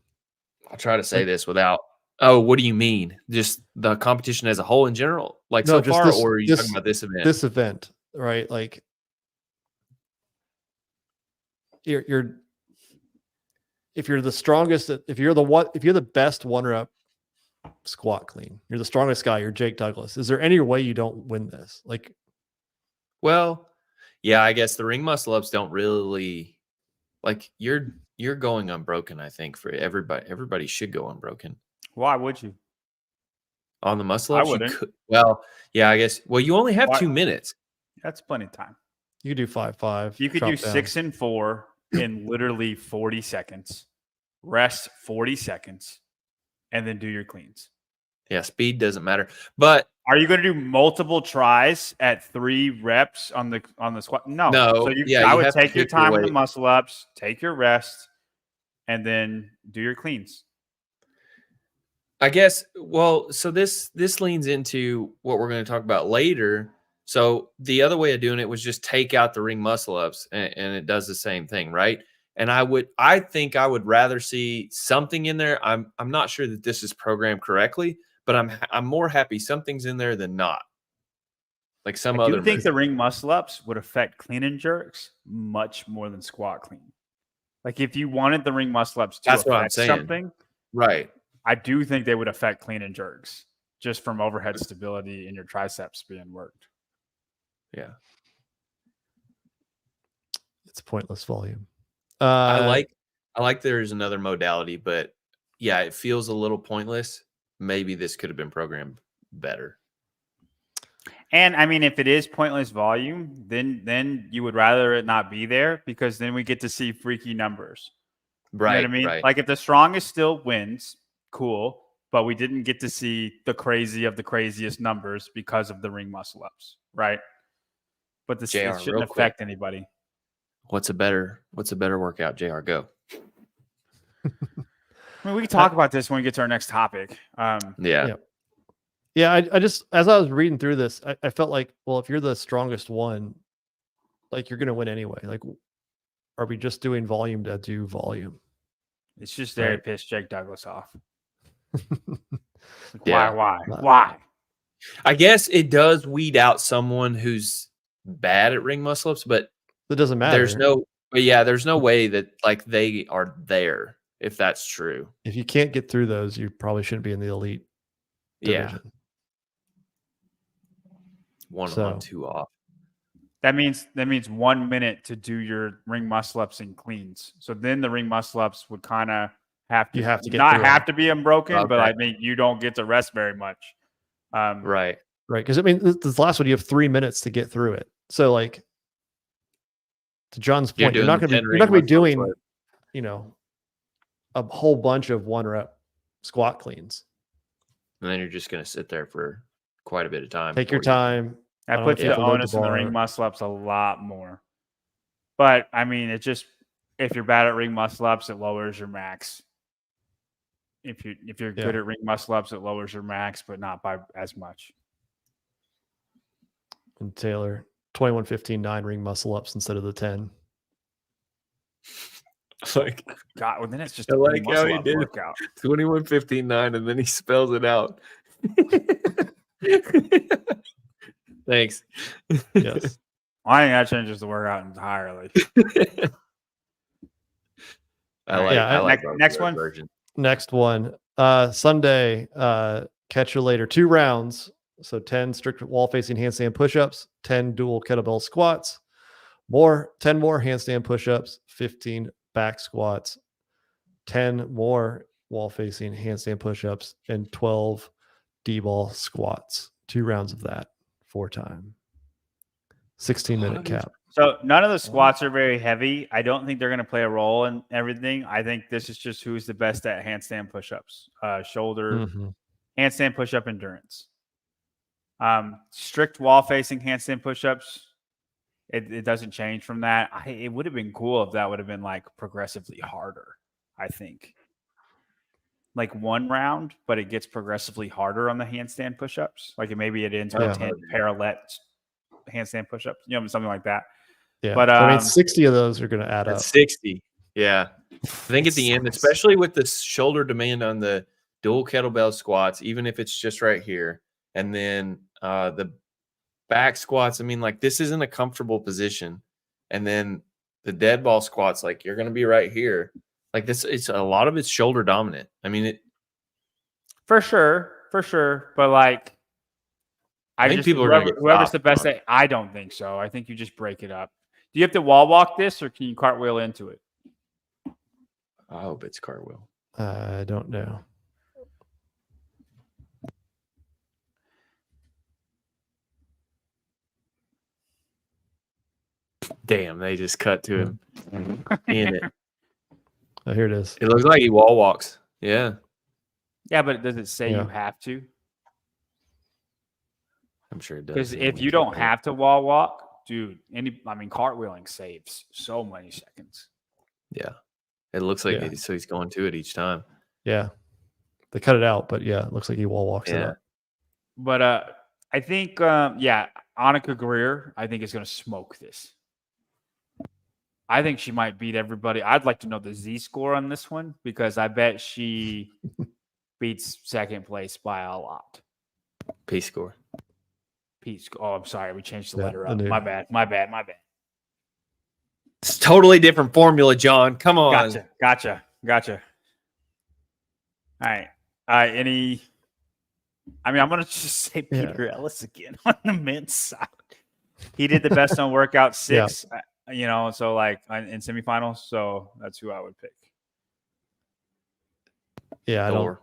I'll try to say this without. Oh, what do you mean? Just the competition as a whole in general, or are you talking about this event? This event, right? You're if you're the strongest, if you're the best 1 rep squat clean, you're the strongest guy. You're Jake Douglas. Is there any way you don't win this? Well, Yeah, I guess the ring muscle ups don't really like you're going unbroken, I think, for everybody. Everybody should go unbroken. Why would you? On the muscle I ups, you wouldn't. could yeah, I guess. Well, you only have Why? 2 minutes. That's plenty of time. You could do 5-5. You could drop do down. 6 and 4 in literally 40 seconds. Rest 40 seconds, and then do your cleans. Yeah, speed doesn't matter. But Are you going to do multiple tries at 3 reps on the squat? No. No, So yeah, I you would have to take your pick your time with the weight. muscle ups, take your rest, and then do your cleans. I guess, well, so this leans into what we're going to talk about later. So the other way of doing it was just take out the ring muscle ups, and it does the same thing, right? And I think I would rather see something in there. I'm not sure that this is programmed correctly, but I'm more happy something's in there than not. Like some I other do think move. the ring muscle ups would affect clean and jerks much more than squat clean. Like if you wanted the ring muscle ups to That's what I'm affect saying. something, Right. I do think they would affect clean and jerks just from overhead stability in your triceps being worked. Yeah. It's pointless volume. I like there's another modality, but yeah, it feels a little pointless. Maybe this could have been programmed better. And I mean, if it is pointless volume, then you would rather it not be there because then we get to see freaky numbers. Right. You know what I mean? Right. Like if the strongest still wins, cool. But we didn't get to see the crazy of the craziest numbers because of the ring muscle ups, right? But this JR, it shouldn't real quick. affect anybody. What's a better workout, JR? Go. I mean, we can talk about this when we get to our next topic. Yeah. Yeah, I just, as I was reading through this, I felt like, well, if you're the strongest one, like you're going to win anyway. Like, are we just doing volume to do volume? It's just there to Right. piss Jake Douglas off. Like, Yeah. Why? I guess it does weed out someone who's bad at ring muscle ups, but It doesn't matter. there's no way that like they are there if that's true. If you can't get through those, you probably shouldn't be in the elite division. Yeah. One So- on, 2 off. That means 1 minute to do your ring muscle ups and cleans. So then the ring muscle ups would kind of have to You have to get not through have them. to be unbroken, but Okay. I mean you don't get to rest very much. Right. Right. Because I mean, this last one, you have 3 minutes to get through it. So, like, to John's point, you're not going to be doing, you know, a whole bunch of 1-rep squat cleans. And then you're just going to sit there for quite a bit of time. Take your before you- time. I That don't puts know if you the have to load onus on the ring bar. muscle ups a lot more. But I mean, it just if you're bad at ring muscle ups, it lowers your max. If you're good at ring muscle ups, it lowers your max, but not by as much. And Taylor, 21:15.9 ring muscle ups instead of the 10. Like, God, well, then it's just I a like how muscle he up did. workout. 21:15.9, and then he spells it out. Thanks. Yes. I think that changes the workout entirely. I like both next of those one. versions. Next one. Sunday, catch you later. 2 rounds. So 10 strict wall facing handstand push-ups, 10 dual kettlebell squats, 10 more handstand push-ups, 15 back squats, 10 more wall facing handstand push-ups, and 12 D-ball squats. 2 rounds of that, 4 time. 16-minute cap. So none of the squats are very heavy. I don't think they're going to play a role in everything. I think this is just who's the best at handstand push-ups, shoulder, handstand push-up endurance. Strict wall-facing handstand push-ups, it doesn't change from that. It would have been cool if that would have been like progressively harder, I think. Like 1 round, but it gets progressively harder on the handstand push-ups. Like maybe it ends with 10 parallel handstand push-ups, something like that. Yeah. But I mean, 60 of those are going to add up. 60. Yeah. I think at the end, especially with the shoulder demand on the dual kettlebell squats, even if it's just right here, and then the back squats, I mean, like this isn't a comfortable position. And then the dead ball squats, like you're going to be right here. Like this, it's a lot of it's shoulder dominant. I mean, for sure. But like, I think people are going to get whoever's stopped, the best. John. I don't think so. I think you just break it up. Do you have to wall walk this, or can you cartwheel into it? I hope it's cartwheel. I don't know. Damn, they just cut to him in it. Oh, here it is. It looks like he wall walks. Yeah, Yeah, but does it say Yeah. you have to? I'm sure it does. Because and if we you can't don't do it. have to wall walk, dude, cartwheeling saves so many seconds. Yeah, it looks like Yeah. so he's going to it each time. Yeah. They cut it out, but yeah, it looks like he wall walks it Yeah. up. But I think, Annika Greer, I think is going to smoke this. I think she might beat everybody. I'd like to know the Z score on this one because I bet she beats second place by a lot. P score. Oh, I'm sorry. We changed the Yeah, letter the up. new- My bad. It's totally different formula, John. Come on. Gotcha. All right. I'm going to just say Yeah. Peter Ellis again on the men's side. He did the best on workout 6, so like in semifinals. So that's who I would pick. Yeah,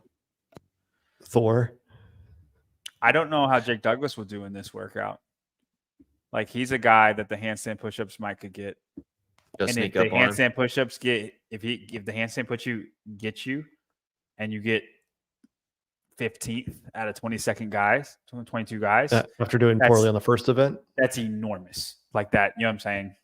Thor. I don't know how Jake Douglas will do in this workout. Like he's a guy that the handstand push-ups could get. Just And sneak if the up on him. handstand push-ups if the handstand get you, and you get 15th out of 22 guys, after doing That's- poorly on the first event. that's enormous. Like that, you know what I'm saying?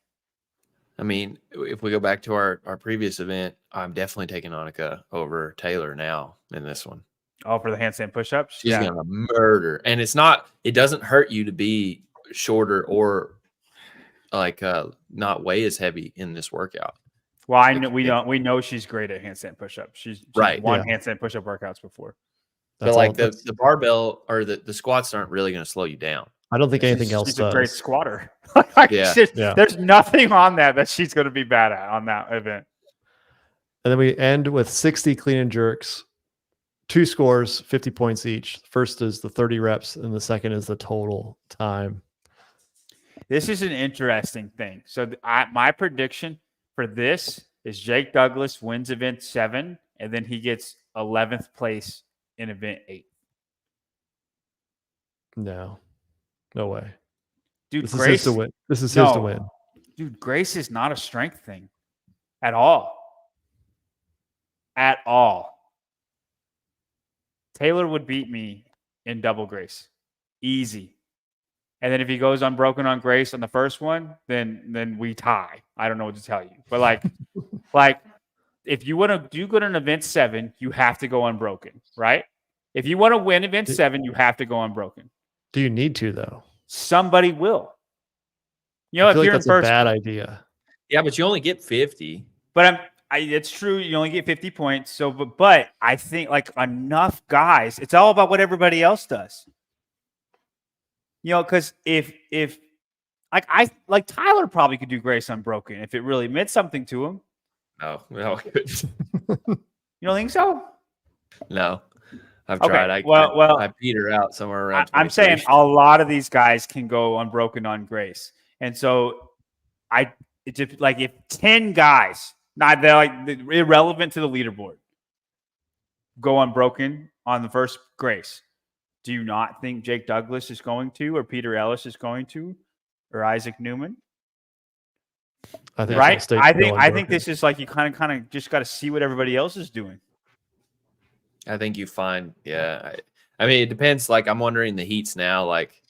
I mean, if we go back to our previous event, I'm definitely taking Annika over Taylor now in this one. Oh, for the handstand push-ups? She's gonna murder, and it doesn't hurt you to be shorter or like not weigh as heavy in this workout. Well, I know we know she's great at handstand push-ups. She's Right, won handstand push-up workouts before. That's But like all- the barbell or the squats aren't really going to slow you down. I don't think anything She's else a does. great squatter. Yeah. Yeah. There's nothing on that she's going to be bad at on that event. And then we end with 60 clean and jerks, 2 scores, 50 points each. First is the 30 reps, and the second is the total time. This is an interesting thing. So my prediction for this is Jake Douglas wins event 7, and then he gets 11th place in event 8. No way. Dude, This Grace, is his to win. This is his to No. win. Dude, Grace is not a strength thing at all. At all. Taylor would beat me in double Grace. Easy. And then if he goes unbroken on Grace on the first one, then we tie. I don't know what to tell you. But like if you want to do good in event 7, you have to go unbroken, right? If you want to win event 7, you have to go unbroken. Do you need to though? Somebody will. You know, I if feel like you're in that's a first, bad idea. Yeah, but you only get 50. but it's true. You only get 50 points. So, but I think like enough guys, it's all about what everybody else does. You know, because if like Tyler probably could do Grace unbroken if it really meant something to him. No. You don't think so? No. I've Okay, tried. I peter out somewhere around. I'm saying 23. a lot of these guys can go unbroken on Grace, and so it's just like if 10 guys, they're irrelevant to the leaderboard, go unbroken on the first Grace. Do you not think Jake Douglas is going to, or Peter Ellis is going to, or Isaac Newman? I think Right? State I can go think unbroken. this is like you kind of just got to see what everybody else is doing. I think you find, yeah. I mean, it depends. Like, I'm wondering the heats now. Like,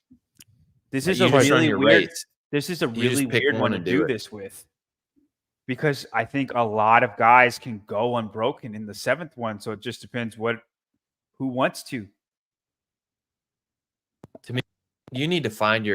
This is you a just run really your weird. race. This is a You just really pick weird one one to and do do it. this with, because I think a lot of guys can go unbroken in the 7th one. So it just depends who wants to. You need to find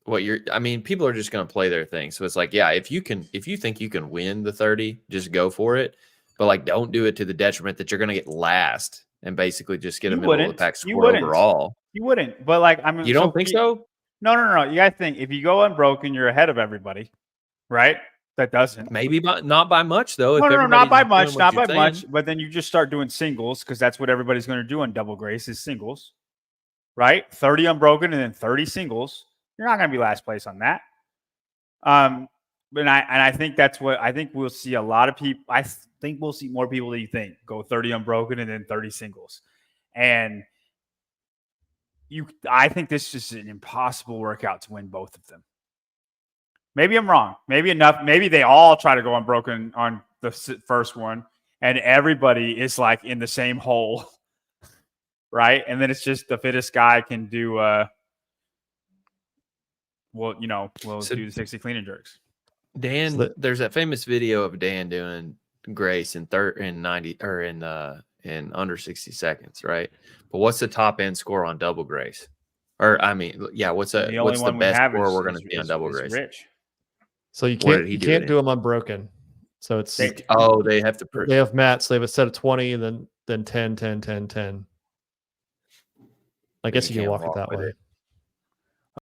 I mean, people are just going to play their thing. So it's like, yeah, if you think you can win the 30, just go for it. But like, don't do it to the detriment that you're going to get last and basically just get a middle of the pack score overall. You wouldn't, but like, I mean, You don't think so? No. You gotta think if you go unbroken, you're ahead of everybody, right? That doesn't. Maybe not by much though. No, not by much, doing not what by you're much. saying. But then you just start doing singles because that's what everybody's going to do on double Grace is singles. right? 30 unbroken and then 30 singles. You're not going to be last place on that. But I think that's what I think we'll see a lot of people. I think we'll see more people than you think go 30 unbroken and then 30 singles. And I think this is an impossible workout to win both of them. Maybe I'm wrong. Maybe enough. Maybe they all try to go unbroken on the first one, and everybody is like in the same hole, right? And then it's just the fittest guy can do. We'll do the 60 clean and jerks. Dan, there's that famous video of Dan doing Grace in 90 or in under 60 seconds, right? But what's the top end score on double Grace? Or what's the best score we're going to see on double Grace? Rich. So you can't do them unbroken. So it's they have to they have mats. They have a set of 20 and then 10, 10, 10, 10. I guess you can walk it that way.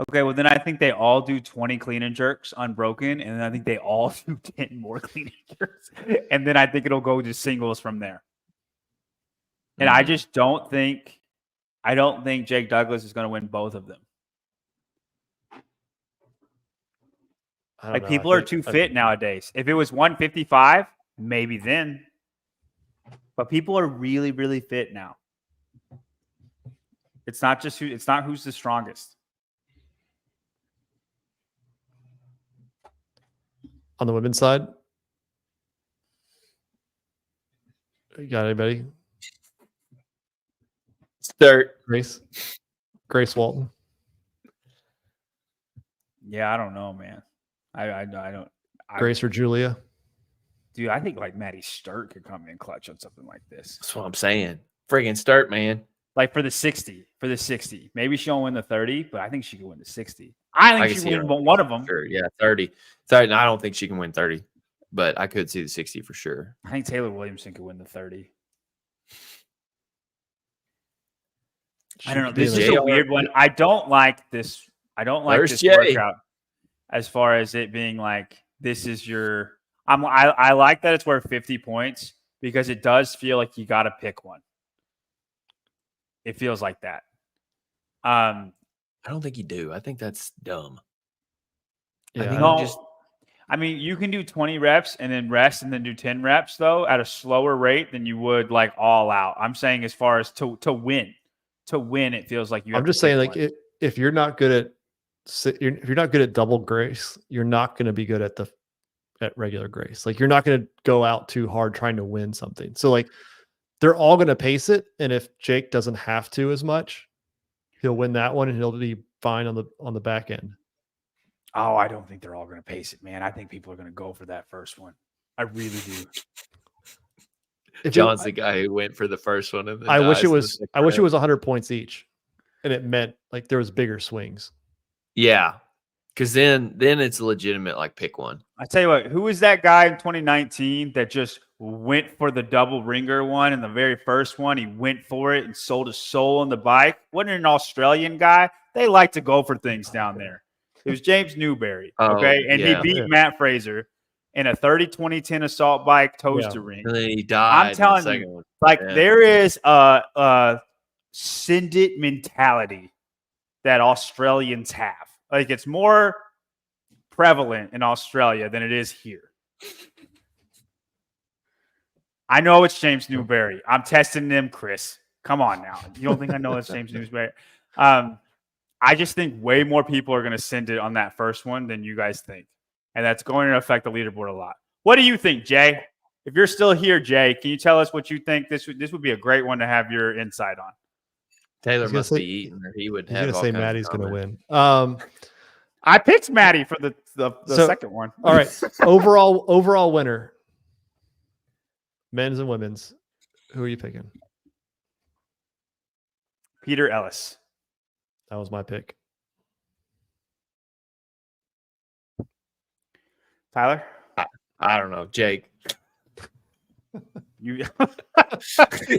Okay, well then I think they all do 20 clean and jerks unbroken, and then I think they all do 10 more clean and jerks, and then I think it'll go to singles from there. And I just don't think Jake Douglas is going to win both of them. Like people are too fit nowadays. If it was 155, maybe then. But people are really, really fit now. It's not who's the strongest. On the women's side, you got anybody? Start Grace Walton. Yeah, I don't know, man. I don't. Grace or Julia? Dude, I think like Maddie Sturt could come in clutch on something like this. That's what I'm saying. Friggin' Sturt, man. Like for the 60. Maybe she won't win the 30, but I think she could win the 60. I think she can win one of them. Sure, yeah, 30. I don't think she can win 30, but I could see the 60 for sure. I think Taylor Williamson could win the 30. I don't know. This is a weird one. I don't like this. This workout as far as it being like this is your. I like that it's worth 50 points because it does feel like you got to pick one. It feels like that. I don't think you do. I think that's dumb. Yeah, I mean, you can do 20 reps and then rest and then do 10 reps though at a slower rate than you would like all out. I'm saying as far as to win, it feels like you. I'm just saying like if you're not good at double Grace, you're not going to be good at regular Grace. Like you're not going to go out too hard trying to win something. So like they're all going to pace it, and if Jake doesn't have to as much, he'll win that one and he'll be fine on the back end. Oh, I don't think they're all going to pace it, man. I think people are going to go for that first one. I really do. John's the guy who went for the first one. And I wish it was 100 points each, and it meant like there was bigger swings. Yeah, because then it's legitimate. Like pick one. I tell you what, who was that guy in 2019 that just went for the double ringer one in the very first one? He went for it and sold his soul on the bike. Wasn't it an Australian guy? They like to go for things down there. It was James Newberry, okay? And he beat Matt Fraser in a 30-20-10 assault bike toaster ring. And then he died. I'm telling you, there is a syndicate mentality that Australians have. Like it's more prevalent in Australia than it is here. I know it's James Newberry. I'm testing them, Chris. Come on now. You don't think I know it's James Newberry? I just think way more people are going to send it on that first one than you guys think. And that's going to affect the leaderboard a lot. What do you think, Jay? If you're still here, Jay, can you tell us what you think? This would be a great one to have your insight on. Taylor must be eating, or he would have. He's going to say Maddie's going to win. I picked Maddie for the second one. All right. Overall winner. Men's and women's. Who are you picking? Peter Ellis. That was my pick. Tyler? I don't know. Jake. You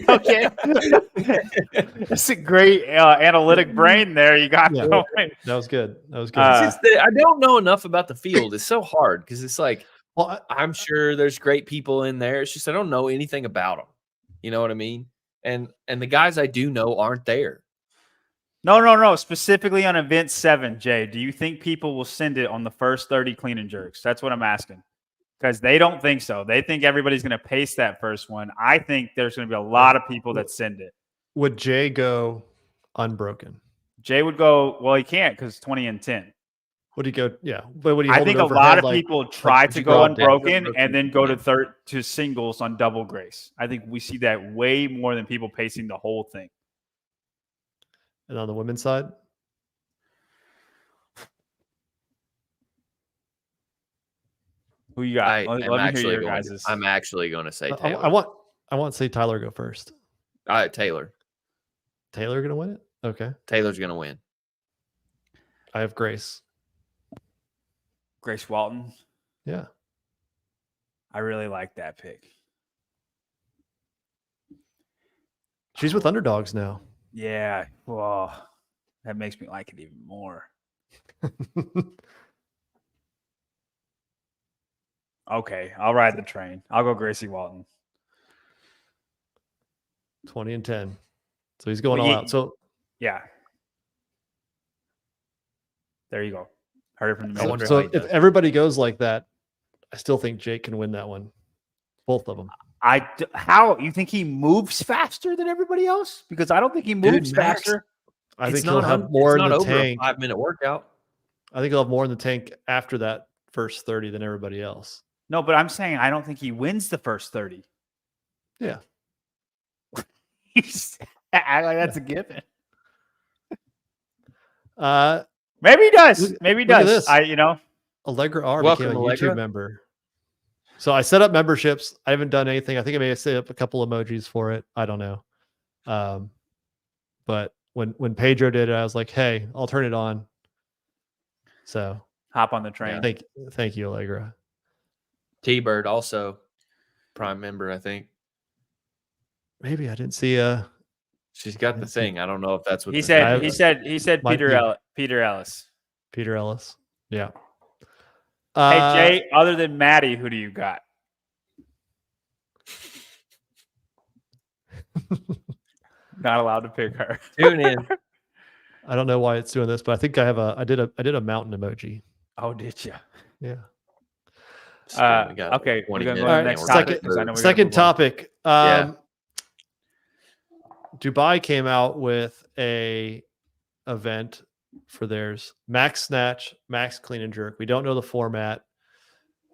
okay? That's a great analytic brain there. You got going. That was good. I don't know enough about the field. It's so hard because it's like, well, I'm sure there's great people in there. It's just I don't know anything about them. You know what I mean? And the guys I do know aren't there. No. Specifically on event 7, Jay, do you think people will send it on the first 30 clean and jerks? That's what I'm asking. Because they don't think so. They think everybody's going to pace that first one. I think there's going to be a lot of people that send it. Would Jay go unbroken? Jay would go, well, he can't because 20 and 10. Would he go? Yeah, but would he? I Hold think it a overhead, lot of like, people try to you go drop down? unbroken and then go to singles on double grace. I think we see that way more than people pacing the whole thing. And on the women's side, Who you got? Let me hear your guys'. I'm actually going to say I Taylor. want to say Tyler go first. Taylor. Taylor gonna win it? Okay. Taylor's going to win. I have Grace. Grace Walton. Yeah. I really like that pick. She's with underdogs now. Yeah. Well, that makes me like it even more. Okay. I'll ride the train. I'll go Gracie Walton. 20 and 10. So he's going all out. So yeah. There you go. Heard it from the middle. So if everybody goes like that, I still think Jake can win that one. Both of them. How you think he moves faster than everybody else? Because I don't think he moves faster. I think he'll have more in the tank. A 5-minute workout. I think he'll have more in the tank after that first 30 than everybody else. No, but I'm saying I don't think he wins the first 30. Yeah. That's a given. Maybe he does. Maybe he does. Allegra R became a YouTube member. So I set up memberships. I haven't done anything. I think I may have set up a couple emojis for it. I don't know. But when Pedro did it, I was like, hey, I'll turn it on. So hop on the train. Thank you, Allegra. T-Bird also Prime member, I think. Maybe I didn't see she's got the thing. I don't know if that's what he said. He said Peter Ellis. Peter Ellis. Yeah. Hey Jay, other than Maddie, who do you got? Not allowed to pick her. Tune in. I don't know why it's doing this, but I think I did a mountain emoji. Oh, did you? Yeah. Okay. All right, second topic. Dubai came out with a event for theirs. Max snatch, max clean and jerk. We don't know the format.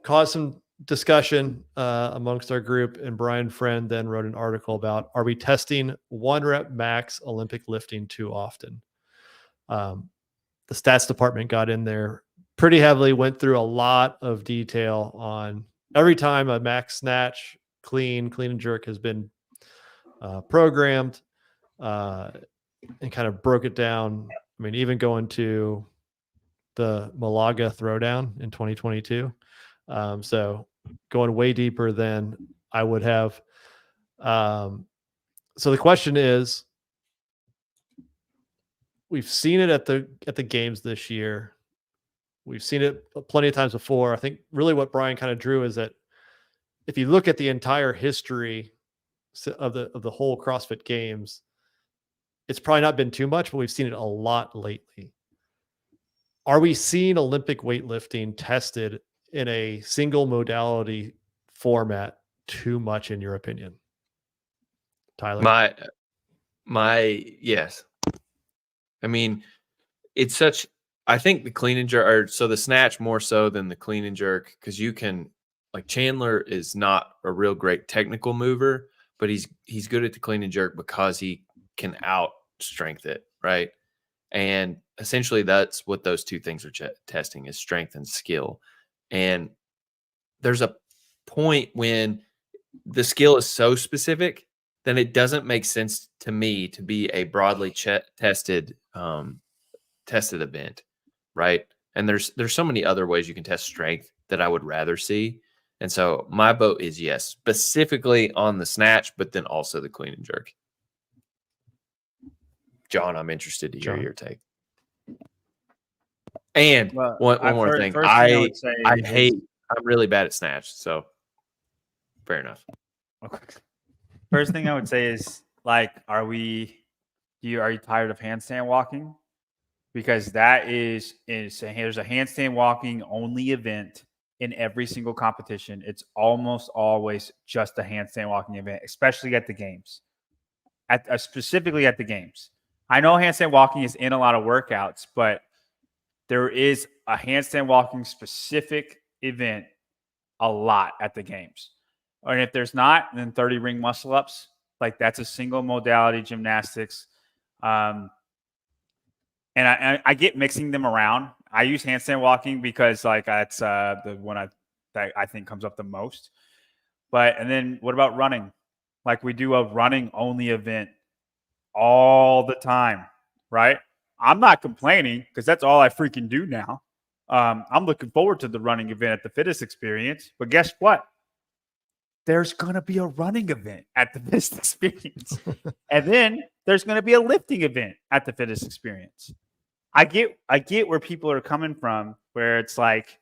Caused some discussion amongst our group, and Brian Friend then wrote an article about, are we testing 1 rep max Olympic lifting too often? The stats department got in there pretty heavily, went through a lot of detail on every time a max snatch, clean and jerk has been programmed, and kind of broke it down. I mean, even going to the Malaga throwdown in 2022. So going way deeper than I would have. So the question is, we've seen it at the games this year. We've seen it plenty of times before. I think really what Brian kind of drew is that if you look at the entire history of the whole CrossFit Games, it's probably not been too much, but we've seen it a lot lately. Are we seeing Olympic weightlifting tested in a single modality format too much, in your opinion, Tyler? My yes. I mean, it's I think the clean and jerk, or so the snatch more so than the clean and jerk, because you can, like, Chandler is not a real great technical mover, but he's good at the clean and jerk because he can out strength it, right? And essentially that's what those two things are testing, is strength and skill. And there's a point when the skill is so specific, then it doesn't make sense to me to be a broadly tested event, right? And there's so many other ways you can test strength that I would rather see. And so my vote is yes, specifically on the snatch, but then also the clean and jerk. John, I'm interested to hear your take. And one more thing. I'm really bad at snatch, so fair enough. Okay. First thing I would say is, like, do Are you tired of handstand walking? Because there's a handstand walking only event in every single competition. It's almost always just a handstand walking event, especially at the games. Specifically at the games. I know handstand walking is in a lot of workouts, but there is a handstand walking specific event a lot at the games. And if there's not, then 30 ring muscle ups. Like that's a single modality gymnastics. And I get mixing them around. I use handstand walking because like that's the one that I think comes up the most. And then what about running? Like we do a running only event all the time, right? I'm not complaining because that's all I freaking do now. I'm looking forward to the running event at the Fittest Experience. But guess what? There's going to be a running event at the Fittest Experience. And then there's going to be a lifting event at the Fittest Experience. I get where people are coming from, where it's like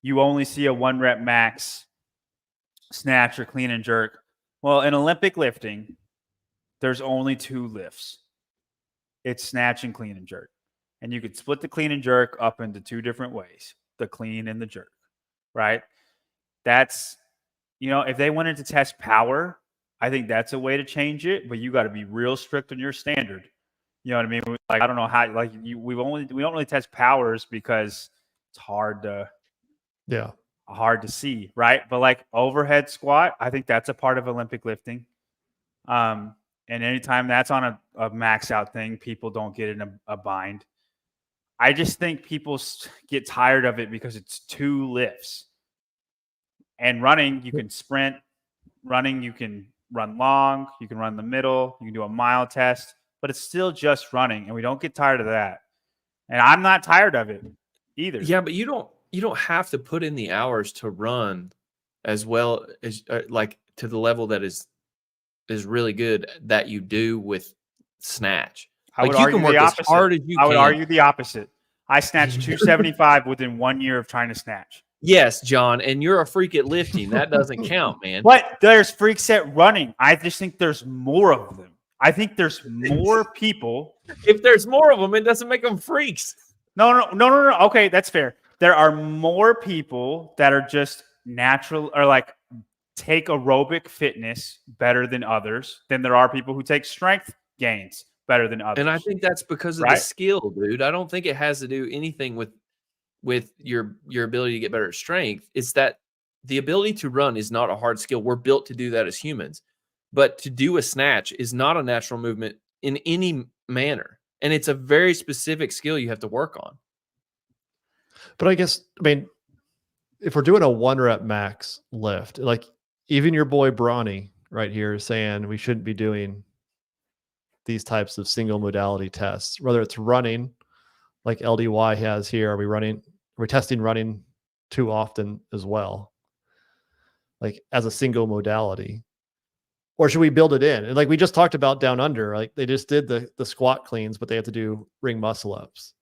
you only see a 1 rep max snatch or clean and jerk. Well, in Olympic lifting, there's only 2 lifts. It's snatch and clean and jerk. And you could split the clean and jerk up into 2 different ways, the clean and the jerk, right? That's, if they wanted to test power, I think that's a way to change it, but you got to be real strict on your standard. You know what I mean? Like, I don't know how, like we don't really test powers because it's hard to see, right? But like overhead squat, I think that's a part of Olympic lifting. And anytime that's on a max out thing, people don't get in a bind. I just think people get tired of it because it's 2 lifts. And running, you can sprint. Running, you can run long. You can run the middle. You can do a mile test. But it's still just running, and we don't get tired of that. And I'm not tired of it either. Yeah, but you don't have to put in the hours to run as well as like to the level that is really good that you do with snatch. I would argue the opposite. I would argue the opposite. I snatched 275 within 1 year of trying to snatch. Yes, John, and you're a freak at lifting. That doesn't count, man. But there's freaks at running. I just think there's more of them. I think there's more people. If there's more of them, it doesn't make them freaks. No. Okay, that's fair. There are more people that are just natural or like take aerobic fitness better than others than there are people who take strength gains better than others. And I think that's because of the skill, dude. I don't think it has to do anything with your ability to get better at strength. It's that the ability to run is not a hard skill. We're built to do that as humans. But to do a snatch is not a natural movement in any manner. And it's a very specific skill you have to work on. But I mean, if we're doing a 1 rep max lift, like even your boy Bronny right here is saying we shouldn't be doing these types of single modality tests, whether it's running like LDY has here. Are we testing running too often as well? Like as a single modality? Or should we build it in? And like we just talked about down under, like they just did the squat cleans, but they have to do ring muscle ups,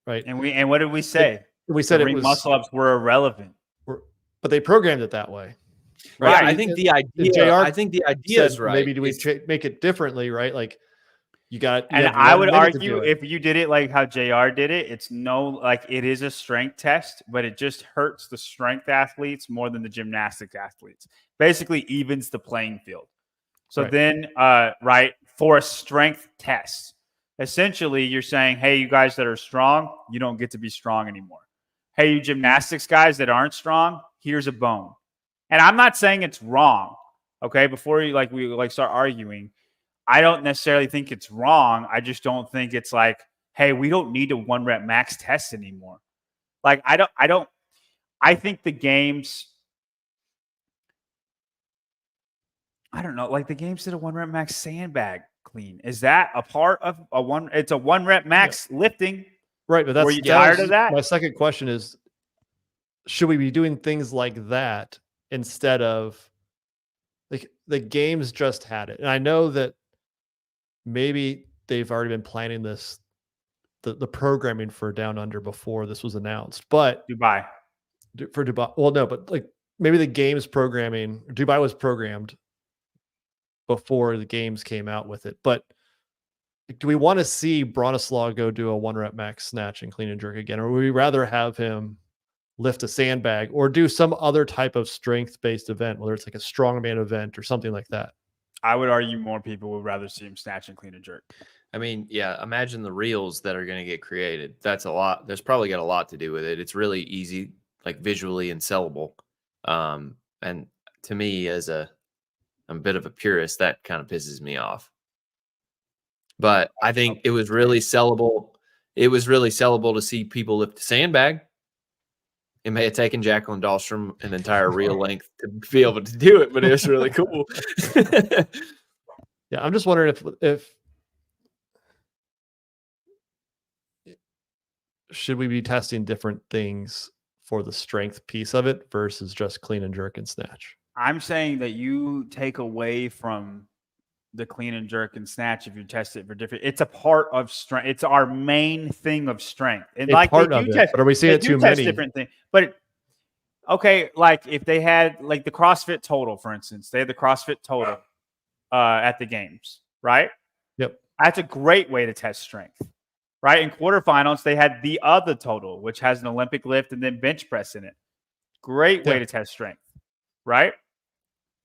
right? And what did we say? We said ring muscle ups were irrelevant, but they programmed it that way, right? I think the idea is right. Maybe do we make it differently, right? Like you got. And I would argue if you did it like how JR did it, it's it is a strength test, but it just hurts the strength athletes more than the gymnastics athletes. Basically, evens the playing field. So then, for a strength test, essentially you're saying, hey, you guys that are strong, you don't get to be strong anymore. Hey, you gymnastics guys that aren't strong, here's a bone. And I'm not saying it's wrong, okay? Before we start arguing, I don't necessarily think it's wrong. I just don't think it's like, hey, we don't need a 1 rep max test anymore. Like, I think the games, I don't know, like the games did a 1 rep max sandbag clean. Is that a part of it's a 1 rep max lifting? Right, but were you tired of that? My second question is, should we be doing things like that instead of like the games just had it? And I know that maybe they've already been planning this, the programming for Down Under before this was announced, but Dubai. Well, no, but like maybe the games programming, Dubai was programmed before the games came out with it. But do we want to see Bronislaw go do a 1-rep max snatch and clean and jerk again, or would we rather have him lift a sandbag or do some other type of strength-based event, whether it's like a strongman event or something like that? I would argue more people would rather see him snatch and clean and jerk. I mean, yeah, imagine the reels that are going to get created. That's a lot. There's probably got a lot to do with it. It's really easy, like visually and sellable. And to me, I'm a bit of a purist, that kind of pisses me off. But I think it was really sellable. It was really sellable to see people lift a sandbag. It may have taken Jacqueline Dahlstrom an entire reel length to be able to do it, but it was really cool. Yeah, I'm just wondering if should we be testing different things for the strength piece of it versus just clean and jerk and snatch? I'm saying that you take away from the clean and jerk and snatch if you test it for different. It's a part of strength. It's our main thing of strength. And But are we seeing it too many? Different things, but okay, like if they had like the CrossFit total, for instance, they had the CrossFit total at the games, right? Yep. That's a great way to test strength, right? In quarterfinals, they had the other total, which has an Olympic lift and then bench press in it. Great way to test strength, right?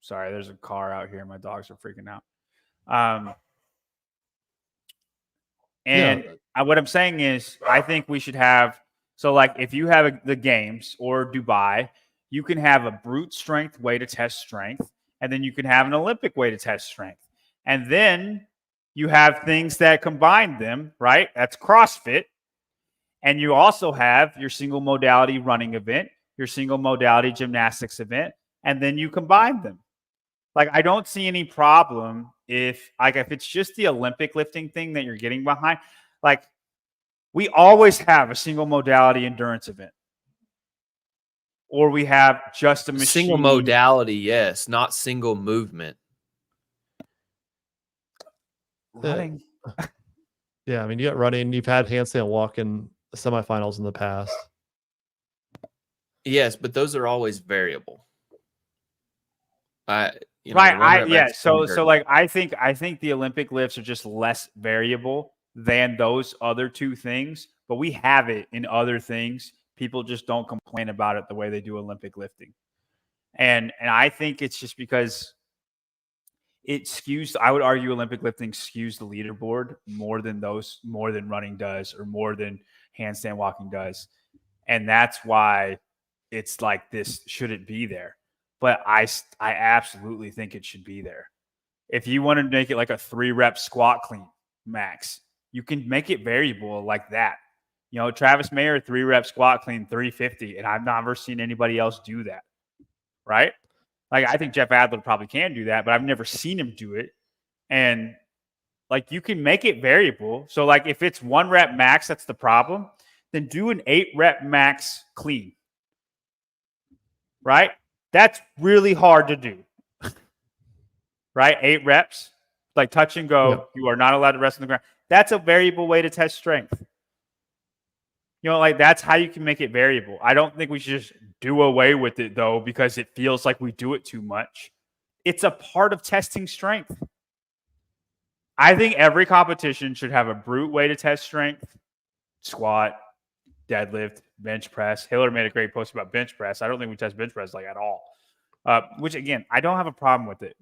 Sorry, there's a car out here. My dogs are freaking out. What I'm saying is, I think we should have, so like if you have the games or Dubai, you can have a brute strength way to test strength, and then you can have an Olympic way to test strength. And then you have things that combine them, right? That's CrossFit. And you also have your single modality running event, your single modality gymnastics event, and then you combine them. Like, I don't see any problem if it's just the Olympic lifting thing that you're getting behind. Like, we always have a single modality endurance event, or we have just a machine. Single modality, yes, not single movement. Running. Yeah, I mean, you got running. You've had handstand walk in the semifinals in the past. Yes, but those are always variable. So like I think the Olympic lifts are just less variable than those other two things, but we have it in other things. People just don't complain about it the way they do Olympic lifting. And I think it's just because it skews, I would argue Olympic lifting skews the leaderboard more than running does, or more than handstand walking does. And that's why it's like, this shouldn't be there. But I absolutely think it should be there. If you want to make it like a 3-rep squat clean max, you can make it variable like that. You know, Travis Mayer, 3-rep squat clean 350, and I've never seen anybody else do that, right? Like, I think Jeff Adler probably can do that, but I've never seen him do it. And like, you can make it variable. So like, if it's 1-rep max, that's the problem, then do an 8-rep max clean, right? That's really hard to do, right? 8 reps, like touch and go. Yep. You are not allowed to rest on the ground. That's a variable way to test strength. You know, like, that's how you can make it variable. I don't think we should just do away with it, though, because it feels like we do it too much. It's a part of testing strength. I think every competition should have a brute way to test strength: squat, deadlift, bench press. Hiller made a great post about bench press. I don't think we test bench press like at all. Which, again, I don't have a problem with it,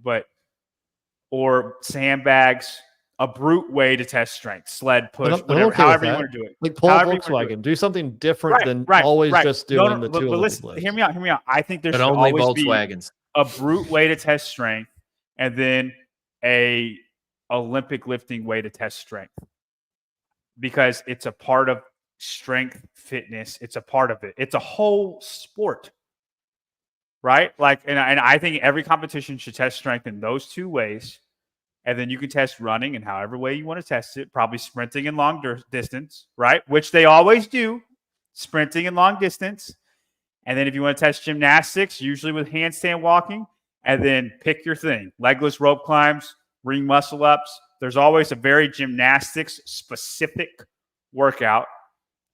or sandbags, a brute way to test strength, sled push, whatever, however you want to do it. Like, pull a Volkswagen, do something different than always just doing the two Olympic lifts. Hear me out. I think there should only always Volkswagens. Be a brute way to test strength, and then a Olympic lifting way to test strength, because it's a part of strength fitness. It's a part of it. It's a whole sport, right? Like, and I think every competition should test strength in those two ways. And then you can test running in however way you want to test it, probably sprinting and long distance, right? Which they always do, sprinting and long distance. And then if you want to test gymnastics, usually with handstand walking, and then pick your thing: legless rope climbs, ring muscle ups. There's always a very gymnastics specific workout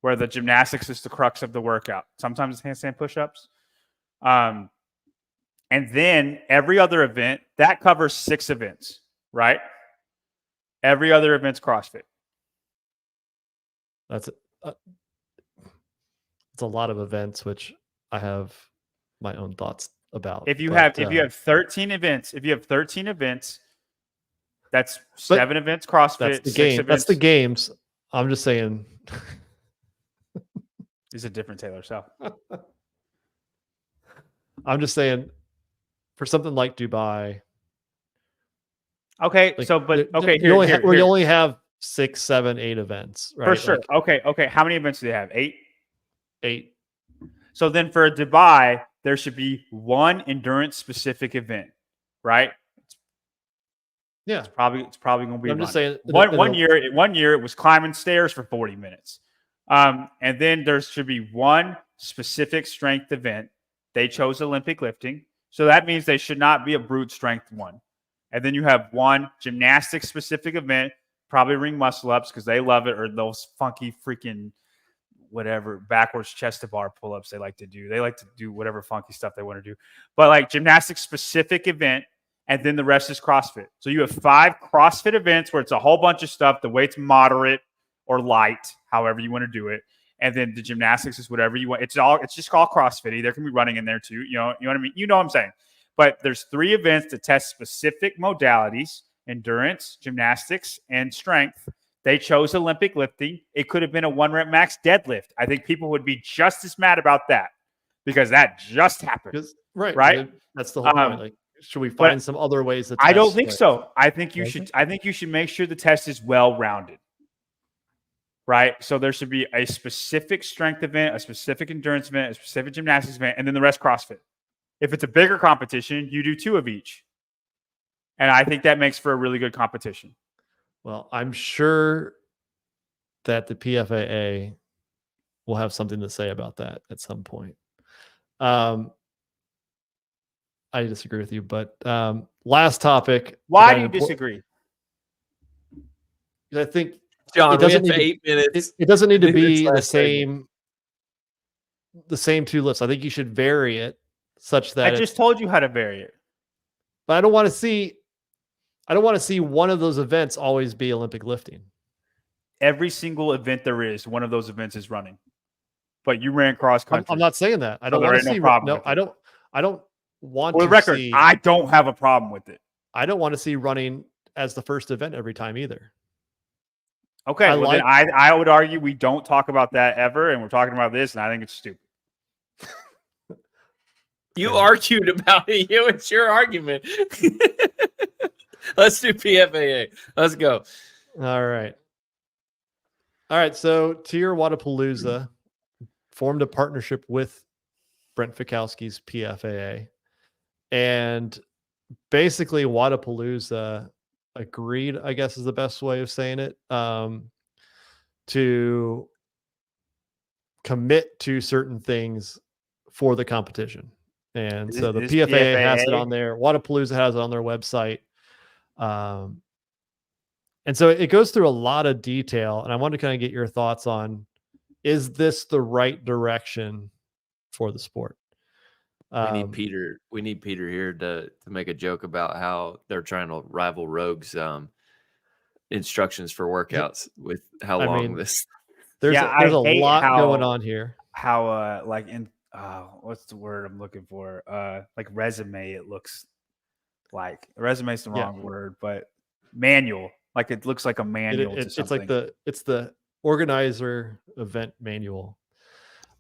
where the gymnastics is the crux of the workout. Sometimes it's handstand push-ups. And then every other event, that covers 6 events, right? Every other event's CrossFit. That's it's a lot of events, which I have my own thoughts about. If you but, have 13 events, that's 7 events CrossFit, that's the 6 game. events. That's the games. I'm just saying. He's a different Taylor. So I'm just saying, for something like Dubai. okay, Like, so but okay, you here. only have 6, 7, 8 events, right? For sure. Like, Okay. How many events do they have? 8? 8. So then for Dubai, there should be one endurance specific event, right? Yeah. It's probably going to be. I'm just saying. One year it was climbing stairs for 40 minutes, and then there should be one specific strength event. They chose Olympic lifting, so that means they should not be a brute strength one. And then you have one gymnastics specific event, probably ring muscle ups because they love it, or those funky freaking whatever backwards chest to bar pull-ups they like to do. They like to do whatever funky stuff they want to do. But like gymnastics specific event, and then the rest is CrossFit. So you have 5 CrossFit events where it's a whole bunch of stuff. The weight's moderate or light, however you want to do it. And then the gymnastics is whatever you want. It's just called CrossFit. There can be running in there too. You know what I mean? You know what I'm saying? But there's 3 events to test specific modalities: endurance, gymnastics, and strength. They chose Olympic lifting. It could have been a 1-rep max deadlift. I think people would be just as mad about that because that just happened. Right? That's the whole point. Like, should we find some other ways to test? I don't think so. I think you should make sure the test is well-rounded. Right? So there should be a specific strength event, a specific endurance event, a specific gymnastics event, and then the rest CrossFit. If it's a bigger competition, you do 2 of each. And I think that makes for a really good competition. Well, I'm sure that the PFAA will have something to say about that at some point. I disagree with you, but last topic. Why do you disagree? I think John, it doesn't we have need 8 minutes. It doesn't need to be the segment. same 2 lifts. I think you should vary it such that I just told you how to vary it. But I don't want to see one of those events always be Olympic lifting. Every single event there is, one of those events is running. But you ran cross country. I'm not saying that. I don't want to see. No, I don't want. For the record, I don't have a problem with it. I don't want to see running as the first event every time either. Okay, then I would argue we don't talk about that ever, and we're talking about this, and I think it's stupid. You argued about it. It's your argument. Let's do PFAA. Let's go. All right. So Tier Wodapalooza formed a partnership with Brent Fikowski's PFAA, and basically Wodapalooza agreed, I guess is the best way of saying it, to commit to certain things for the competition. And so the PFAA has it on there. Wodapalooza has it on their website. And so it goes through a lot of detail, and I want to kind of get your thoughts on, is this the right direction for the sport? We need Peter here to make a joke about how they're trying to rival Rogue's instructions for workouts with how long this. There's a lot going on here. How what's the word I'm looking for? Like resume. It looks like resume is the wrong word, but manual. Like it looks like a manual. It's like the organizer event manual.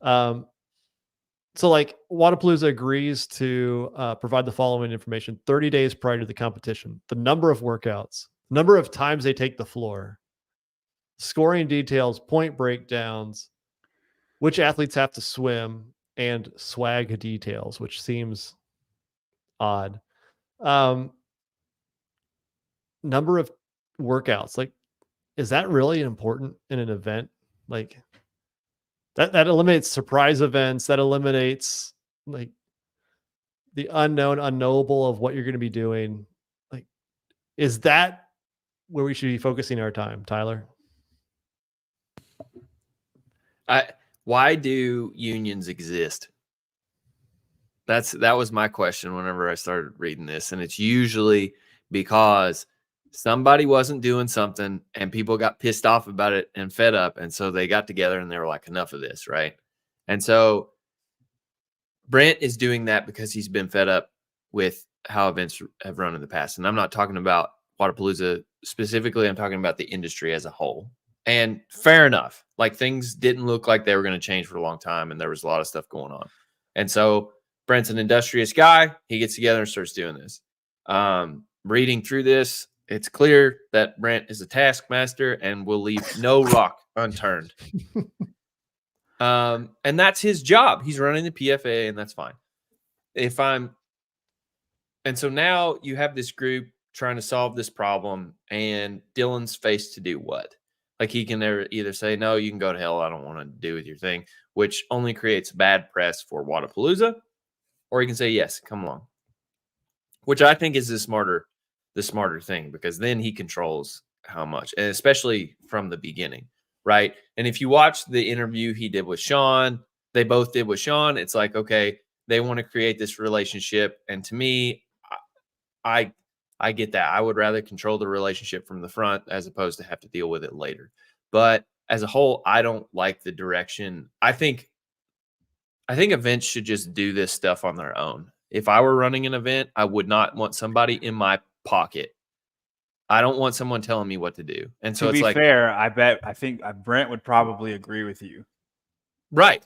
So like Wodapalooza agrees to provide the following information 30 days prior to the competition: the number of workouts, number of times they take the floor, scoring details, point breakdowns, which athletes have to swim, and swag details, which seems odd. Number of workouts, like, is that really important in an event? Like that eliminates surprise events. That eliminates like the unknowable of what you're going to be doing. Like, is that where we should be focusing our time, Tyler? Why do unions exist? That was my question whenever I started reading this, and it's usually because somebody wasn't doing something and people got pissed off about it and fed up. And so they got together and they were like, enough of this. Right. And so Brent is doing that because he's been fed up with how events have run in the past. And I'm not talking about Wodapalooza specifically. I'm talking about the industry as a whole. And fair enough. Like, things didn't look like they were going to change for a long time. And there was a lot of stuff going on. And so Brent's an industrious guy. He gets together and starts doing this. Reading through this, it's clear that Brent is a taskmaster and will leave no rock unturned. And that's his job. He's running the PFAA, and that's fine. And so now you have this group trying to solve this problem, and Dylan's faced to do what? Like, he can either say, no, you can go to hell, I don't want to do with your thing, which only creates bad press for Wodapalooza, or he can say, yes, come along, which I think is the smarter thing, because then he controls how much, and especially from the beginning, right? And if you watch the interview he did with Sean, they both did with Sean, it's like, okay, they want to create this relationship. And to me, I get that. I would rather control the relationship from the front as opposed to have to deal with it later. But as a whole, I don't like the direction. I think events should just do this stuff on their own. If I were running an event, I would not want somebody in my pocket. I don't want someone telling me what to do. And so to it's be like, fair, I think Brent would probably agree with you. right.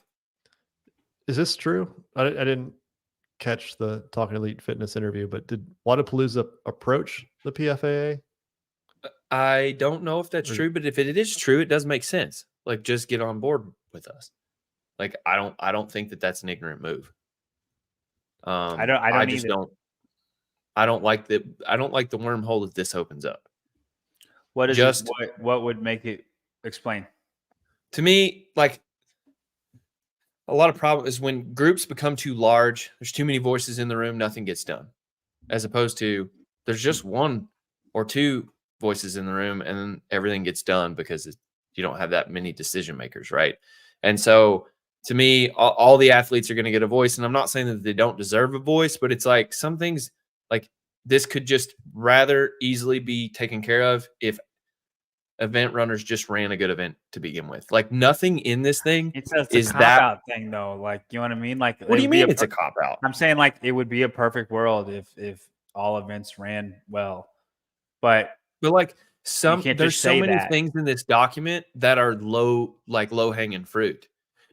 Is this true? I didn't catch the Talking Elite Fitness interview, but did Wodapalooza approach the PFAA? I don't know if that's true, but if it is true, it does make sense. Like, just get on board with us. Like, I don't think that that's an ignorant move. I don't like the wormhole that this opens up. What is what would make it explain? To me, like, a lot of problem is when groups become too large, there's too many voices in the room, nothing gets done. As opposed to there's just one or two voices in the room and then everything gets done because you don't have that many decision makers, right? And so to me, all the athletes are going to get a voice. And I'm not saying that they don't deserve a voice, but it's like some things like this could just rather easily be taken care of if event runners just ran a good event to begin with. Like, nothing in this thing It's a is cop-out thing, though. Like, you know what I mean? Like, what do you mean it's a cop-out? I'm saying, like, it would be a perfect world if all events ran well. But like, there's so many things in this document that are low-hanging fruit.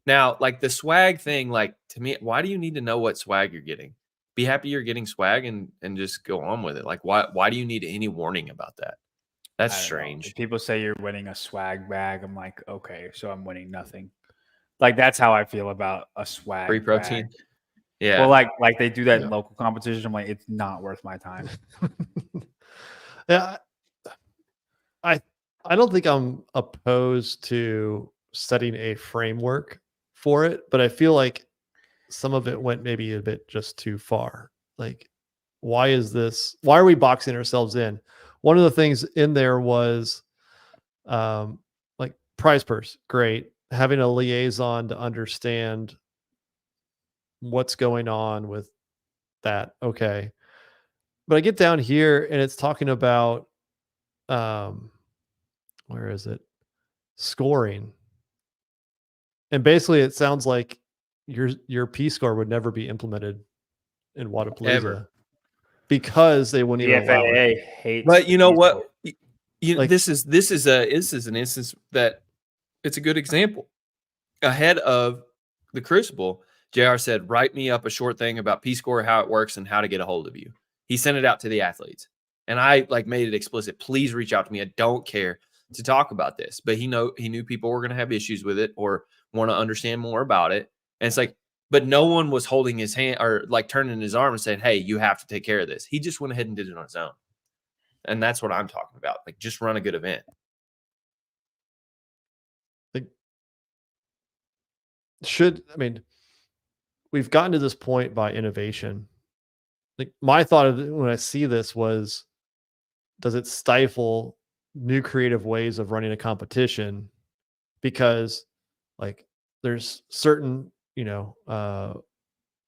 Now, like the swag thing, like, to me, why do you need to know what swag you're getting? Be happy you're getting swag and just go on with it. Like, why do you need any warning about that? That's strange. If people say you're winning a swag bag, I'm like, okay, so I'm winning nothing. Like, that's how I feel about a swag free protein bag. Yeah. Well, like they do that in local competition. I'm like, it's not worth my time. Yeah. I don't think I'm opposed to setting a framework for it, but I feel like some of it went maybe a bit just too far. Like, why are we boxing ourselves in? One of the things in there was like prize purse. Great. Having a liaison to understand what's going on with that. Okay. But I get down here and it's talking about where is it? Scoring. And basically it sounds like your P score would never be implemented in Wodapalooza. Ever. Because they wouldn't even allow it. Hates. But you know what? This is an instance that it's a good example. Ahead of the Crucible, JR said, write me up a short thing about P score, how it works, and how to get a hold of you. He sent it out to the athletes. And I made it explicit. Please reach out to me. I don't care to talk about this. But he knew people were going to have issues with it or want to understand more about it. And it's like, but no one was holding his hand or like turning his arm and saying, hey, you have to take care of this. He just went ahead and did it on his own. And that's what I'm talking about. Like, just run a good event. We've gotten to this point by innovation. Like, my thought of it when I see this was, does it stifle new creative ways of running a competition? Because like there's certain,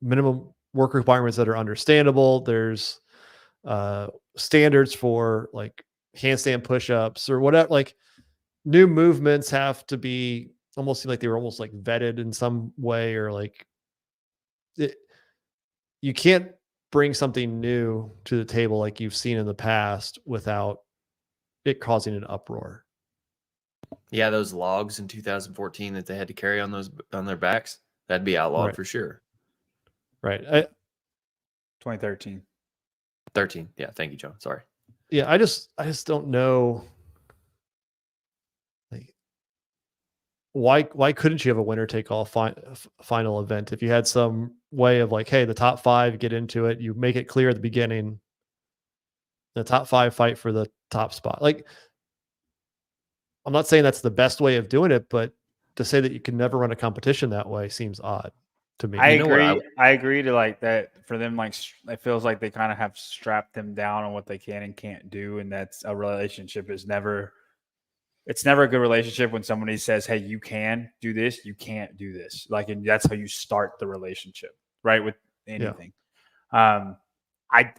minimum work requirements that are understandable. There's standards for like handstand push-ups or whatever. Like new movements have to be almost seem like they were almost like vetted in some way, or like you can't bring something new to the table like you've seen in the past without it causing an uproar. Yeah, those logs in 2014 that they had to carry on their backs, that'd be outlawed Right. for sure. Right. 2013. 13. Yeah, thank you, John. Sorry. Yeah, I just don't know. Like, why couldn't you have a winner take all final event if you had some way of like, hey, the top 5 get into it, you make it clear at the beginning, the top 5 fight for the top spot. Like, I'm not saying that's the best way of doing it, but to say that you can never run a competition that way seems odd to me. I You know what agree. I agree to like that for them. Like it feels like they kind of have strapped them down on what they can and can't do, and that's a relationship is never. It's never a good relationship when somebody says, "Hey, you can do this, you can't do this." Like, and that's how you start the relationship, right? With anything. Yeah. I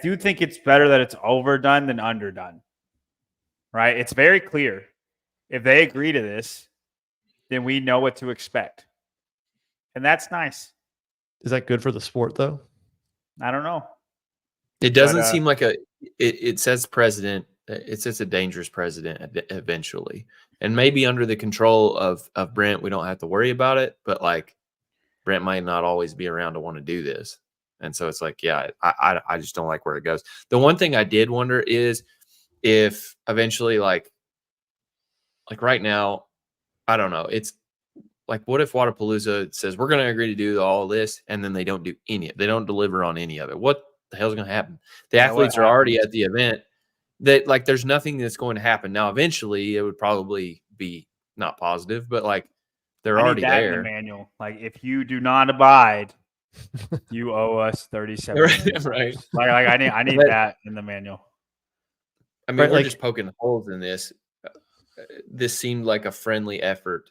do think it's better that it's overdone than underdone. Right? It's very clear. If they agree to this, then we know what to expect. And that's nice. Is that good for the sport though? I don't know. It doesn't seem like it says precedent. It sets a dangerous precedent eventually. And maybe under the control of Brent, we don't have to worry about it. But like Brent might not always be around to want to do this. And so it's like, yeah, I just don't like where it goes. The one thing I did wonder is if eventually like right now, I don't know. It's like, what if Wodapalooza says we're going to agree to do all this, and then they don't do they don't deliver on any of it? What the hell's going to happen? The athletes are already at the event. That like, there's nothing that's going to happen. Now, eventually, it would probably be not positive, but like they're already there. In the manual, like if you do not abide, you owe us $37. Right. Like I need that in the manual. I mean, we're just poking holes in this. This seemed like a friendly effort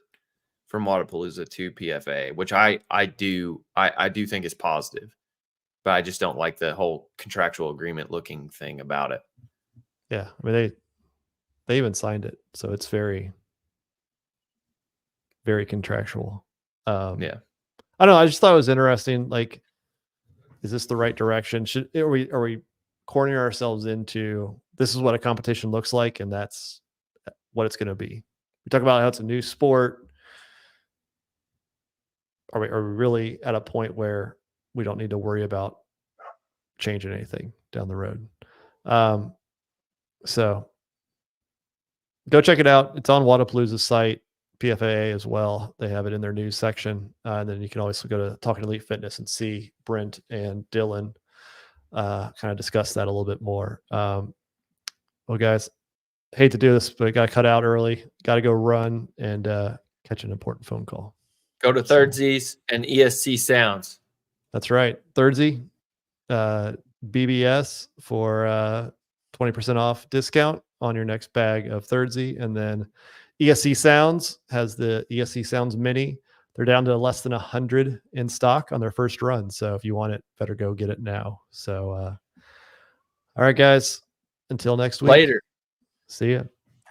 from Wodapalooza to PFAA, which I do think is positive, but I just don't like the whole contractual agreement looking thing about it. Yeah, I mean they even signed it, so it's very, very contractual. Yeah, I don't know. I just thought it was interesting. Like, is this the right direction? Are we cornering ourselves into this is what a competition looks like, and that's what it's going to be? We talk about how it's a new sport. Are we really at a point where we don't need to worry about changing anything down the road? So go check it out. It's on Wodapalooza's site, PFAA as well. They have it in their news section. And then you can always go to Talking Elite Fitness and see Brent and Dylan kind of discuss that a little bit more. Well, guys, hate to do this, but I got to cut out early. Got to go run and catch an important phone call. Go to Thirdsies and ESC Sounds. That's right. Thirdsy, BBS for 20% off discount on your next bag of Thirdsy. And then ESC Sounds has the ESC Sounds Mini. They're down to less than 100 in stock on their first run. So if you want it, better go get it now. So, all right, guys, until next week. Later. See ya.